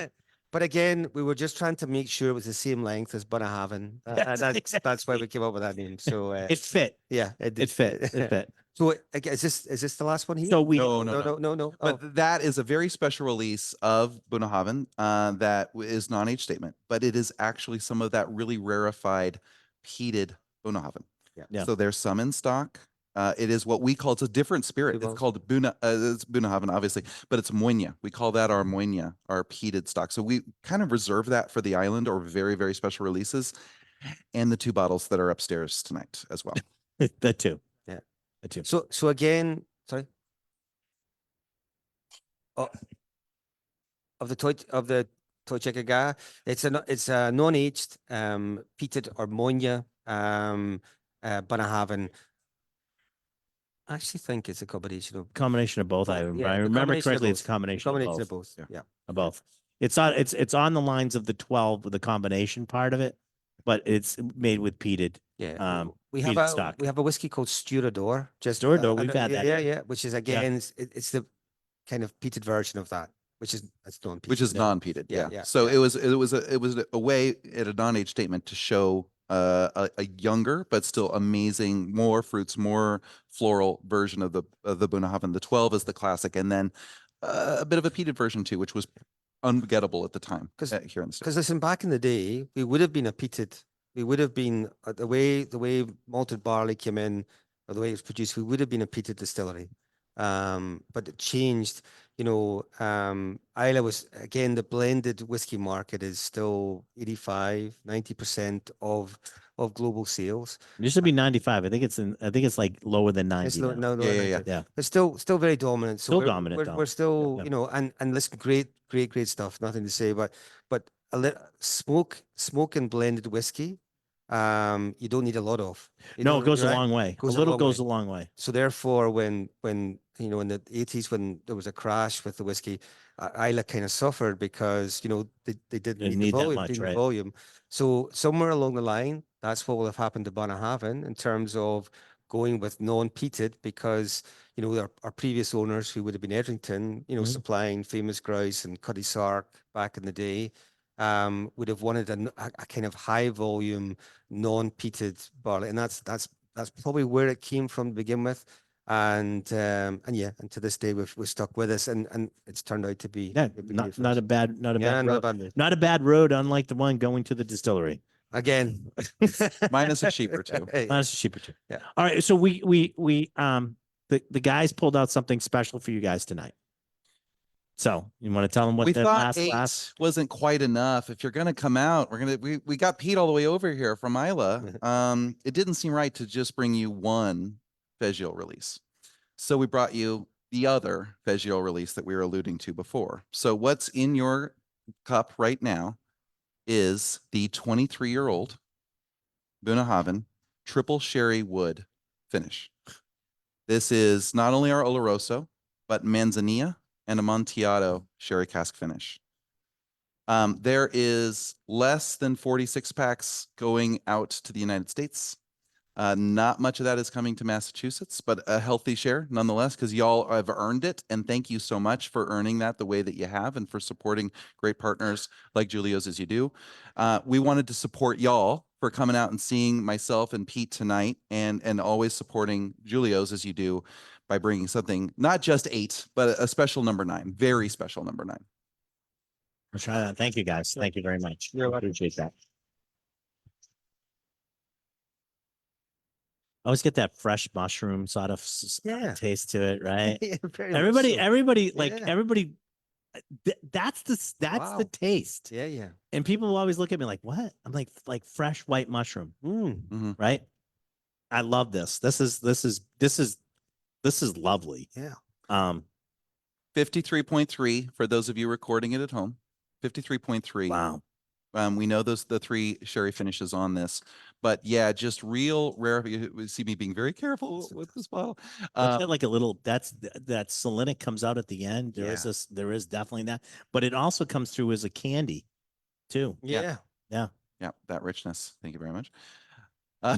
But again, we were just trying to make sure it was the same length as Bunnahabhain. That's why we came up with that name. So It fit. yeah, It fit. It fit. So again, is this the last one here? So we No. But that is a very special release of Bunnahabhain that is non-age statement, but it is actually some of that really rarefied peated Bunnahabhain. Yeah. So there's some in stock. It is what we call, it's a different spirit. It's called it's Bunnahabhain, obviously, but it's Moynia. We call that our Moynia, our peated stock. So we kind of reserve that for the island or very, very special releases, and the 2 bottles that are upstairs tonight as well. the 2. Yeah. The 2. So again, sorry. Oh, of the Toychikaga, it's a non-aged, peated or Moynia, Bunnahabhain. I actually think it's a combination of Combination of both. I Yeah, the remember combination of correctly. It's a both. combination of combination both. of both. Yeah. Yeah. Of both. It's on the lines of the 12 with the combination part of it, but it's made with peated. Yeah. We have stock. we have a whiskey called Sturador. Just Sturador, we've had that. Yeah, which is again it's the kind of peated version of that, which is non-peated. Which is Yeah. non-peated. Yeah, Yeah. yeah, So yeah. it was a way at a non-age statement to show a younger but still amazing, more fruits, more floral version of the Bunnahabhain. The 12 is the classic, and then a bit of a peated version too, which was ungettable at the time here in the States. Because listen, back in the day, we would have been a peated. We would have been the way malted barley came in, or the way it was produced. We would have been a peated distillery, but it changed. You know, Islay was again the blended whiskey market is still 85-90% of global sales. It used to be 95. I think it's like lower than 90 It's now. no, Yeah, yeah, yeah. Yeah. But still very dominant. So Still we're, dominant, We're, though. we're still, Yeah. you know, and listen, great stuff. Nothing to say, but smoke and blended whiskey, you don't need a lot of. You No, don't- it goes a right? long way. A Goes a little long goes way. a long way. So therefore, when you know in the 80s when there was a crash with the whiskey, Islay kind of suffered because you know they didn't Didn't need need the that volume, much, didn't need right? volume. So somewhere along the line, that's what will have happened to Bunnahabhain in terms of going with non-peated because you know our previous owners who would have been Edrington, you know, Mhm. supplying Famous Grouse and Cuddy Sark back in the day, would have wanted a kind of high volume non-peated barley, and that's probably where it came from to begin with. And yeah, and to this day we've stuck with us, and it's turned out to be Yeah, to be not good for not us. a bad not a Yeah, bad not a road. bad move. Not a bad road, unlike the one going to the distillery. Again, Minus a sheep or two. That's cheaper too. Yeah. All right. So the guys pulled out something special for you guys tonight. So you want to tell them what We the thought last wasn't quite enough. If you're gonna come out, we got Pete all the way over here from Isla. It didn't seem right to just bring you one Feis release. So we brought you the other Feis release that we were alluding to before. So what's in your cup right now is the 23-year-old Bunnahabhain triple sherry wood finish. This is not only our Oloroso, but Manzanilla and Amontillado sherry cask finish. There is less than 46 packs going out to the United States. Not much of that is coming to Massachusetts, but a healthy share nonetheless, because y'all have earned it. And thank you so much for earning that the way that you have and for supporting great partners like Julio's as you do. We wanted to support y'all for coming out and seeing myself and Pete tonight and always supporting Julio's as you do by bringing something, not just 8, but a special number 9, very special number 9. I'll try that. Thank you guys. Thank you very much. I appreciate that. I always get that fresh mushroom sort of Yeah. taste to it, right? Yeah, very much Everybody, so. everybody, like Yeah. everybody. That's the Wow. taste. Yeah, yeah. And people will always look at me like, "What?" I'm like fresh white mushroom, Mm. right? I love this. This is lovely. Yeah. 53.3 for those of you recording it at home. 53.3. Wow. We know the 3 sherry finishes on this, but yeah, just real rare. You see me being very careful with this bottle. Looks like a little that salinic comes out at the end. There is definitely that, but it also comes through as a candy too. Yeah. Yeah, that richness. Thank you very much. A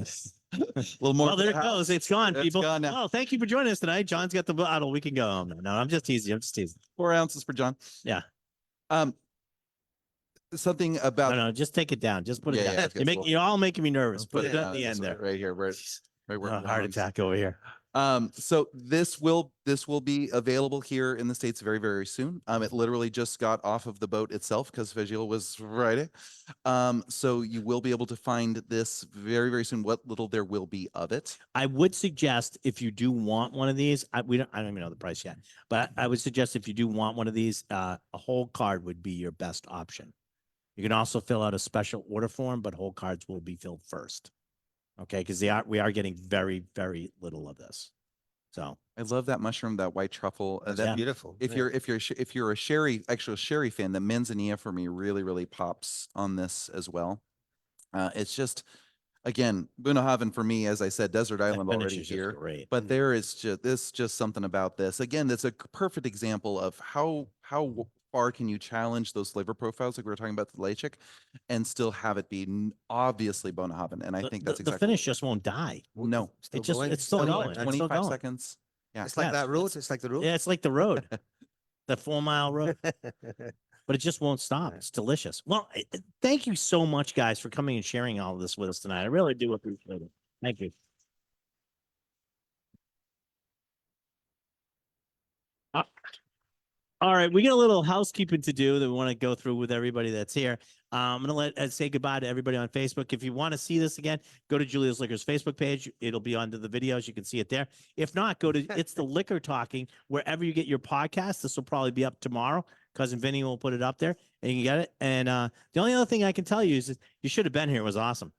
little more. Well, there it goes. It's gone, It's people. gone now. Oh, thank you for joining us tonight. John's got the bottle. We can go home now. No, I'm just teasing. 4 ounces for John. Yeah. Something about No, just take it down. Just put it Yeah, down. yeah, okay, cool. You're all making me nervous. Put it down at the end there. right here, right where Oh, it heart belongs. attack over here. So this will be available here in the States very, very soon. It literally just got off of the boat itself because Feis was Friday. So you will be able to find this very, very soon. What little there will be of it. I would suggest if you do want one of these, I don't even know the price yet, but I would suggest if you do want one of these, a whole card would be your best option. You can also fill out a special order form, but whole cards will be filled first. Okay, because we are getting very, very little of this. So I love that mushroom, that white truffle. That's Yeah. beautiful. If you're a actual sherry fan, the Manzanilla for me really, really pops on this as well. It's just again, Bunnahabhain for me, as I said, desert That island finish already is just here. great. But there is just something about this. Again, that's a perfect example of how far can you challenge those flavor profiles like we were talking about the Ledaig and still have it be obviously Bunnahabhain. And I think that's the exactly finish just won't die. no. Still It just going, it's still still going. going. It's still 25 going. seconds. Yeah. It's like Yeah, that road. It's like the road. Yeah, it's like the road, the 4-mile road, but it just won't stop. Yeah. It's delicious. Well, thank you so much, guys, for coming and sharing all of this with us tonight. I really do appreciate it. Thank you. All right, we got a little housekeeping to do that we want to go through with everybody that's here. I'm going to say goodbye to everybody on Facebook. If you want to see this again, go to Julia's Liquor's Facebook page. It'll be under the videos. You can see it there. If not, go to It's the Liquor Talking, wherever you get your podcast. This will probably be up tomorrow. Cousin Vinny will put it up there and you can get it. And the only other thing I can tell you is that you should have been here. It was awesome.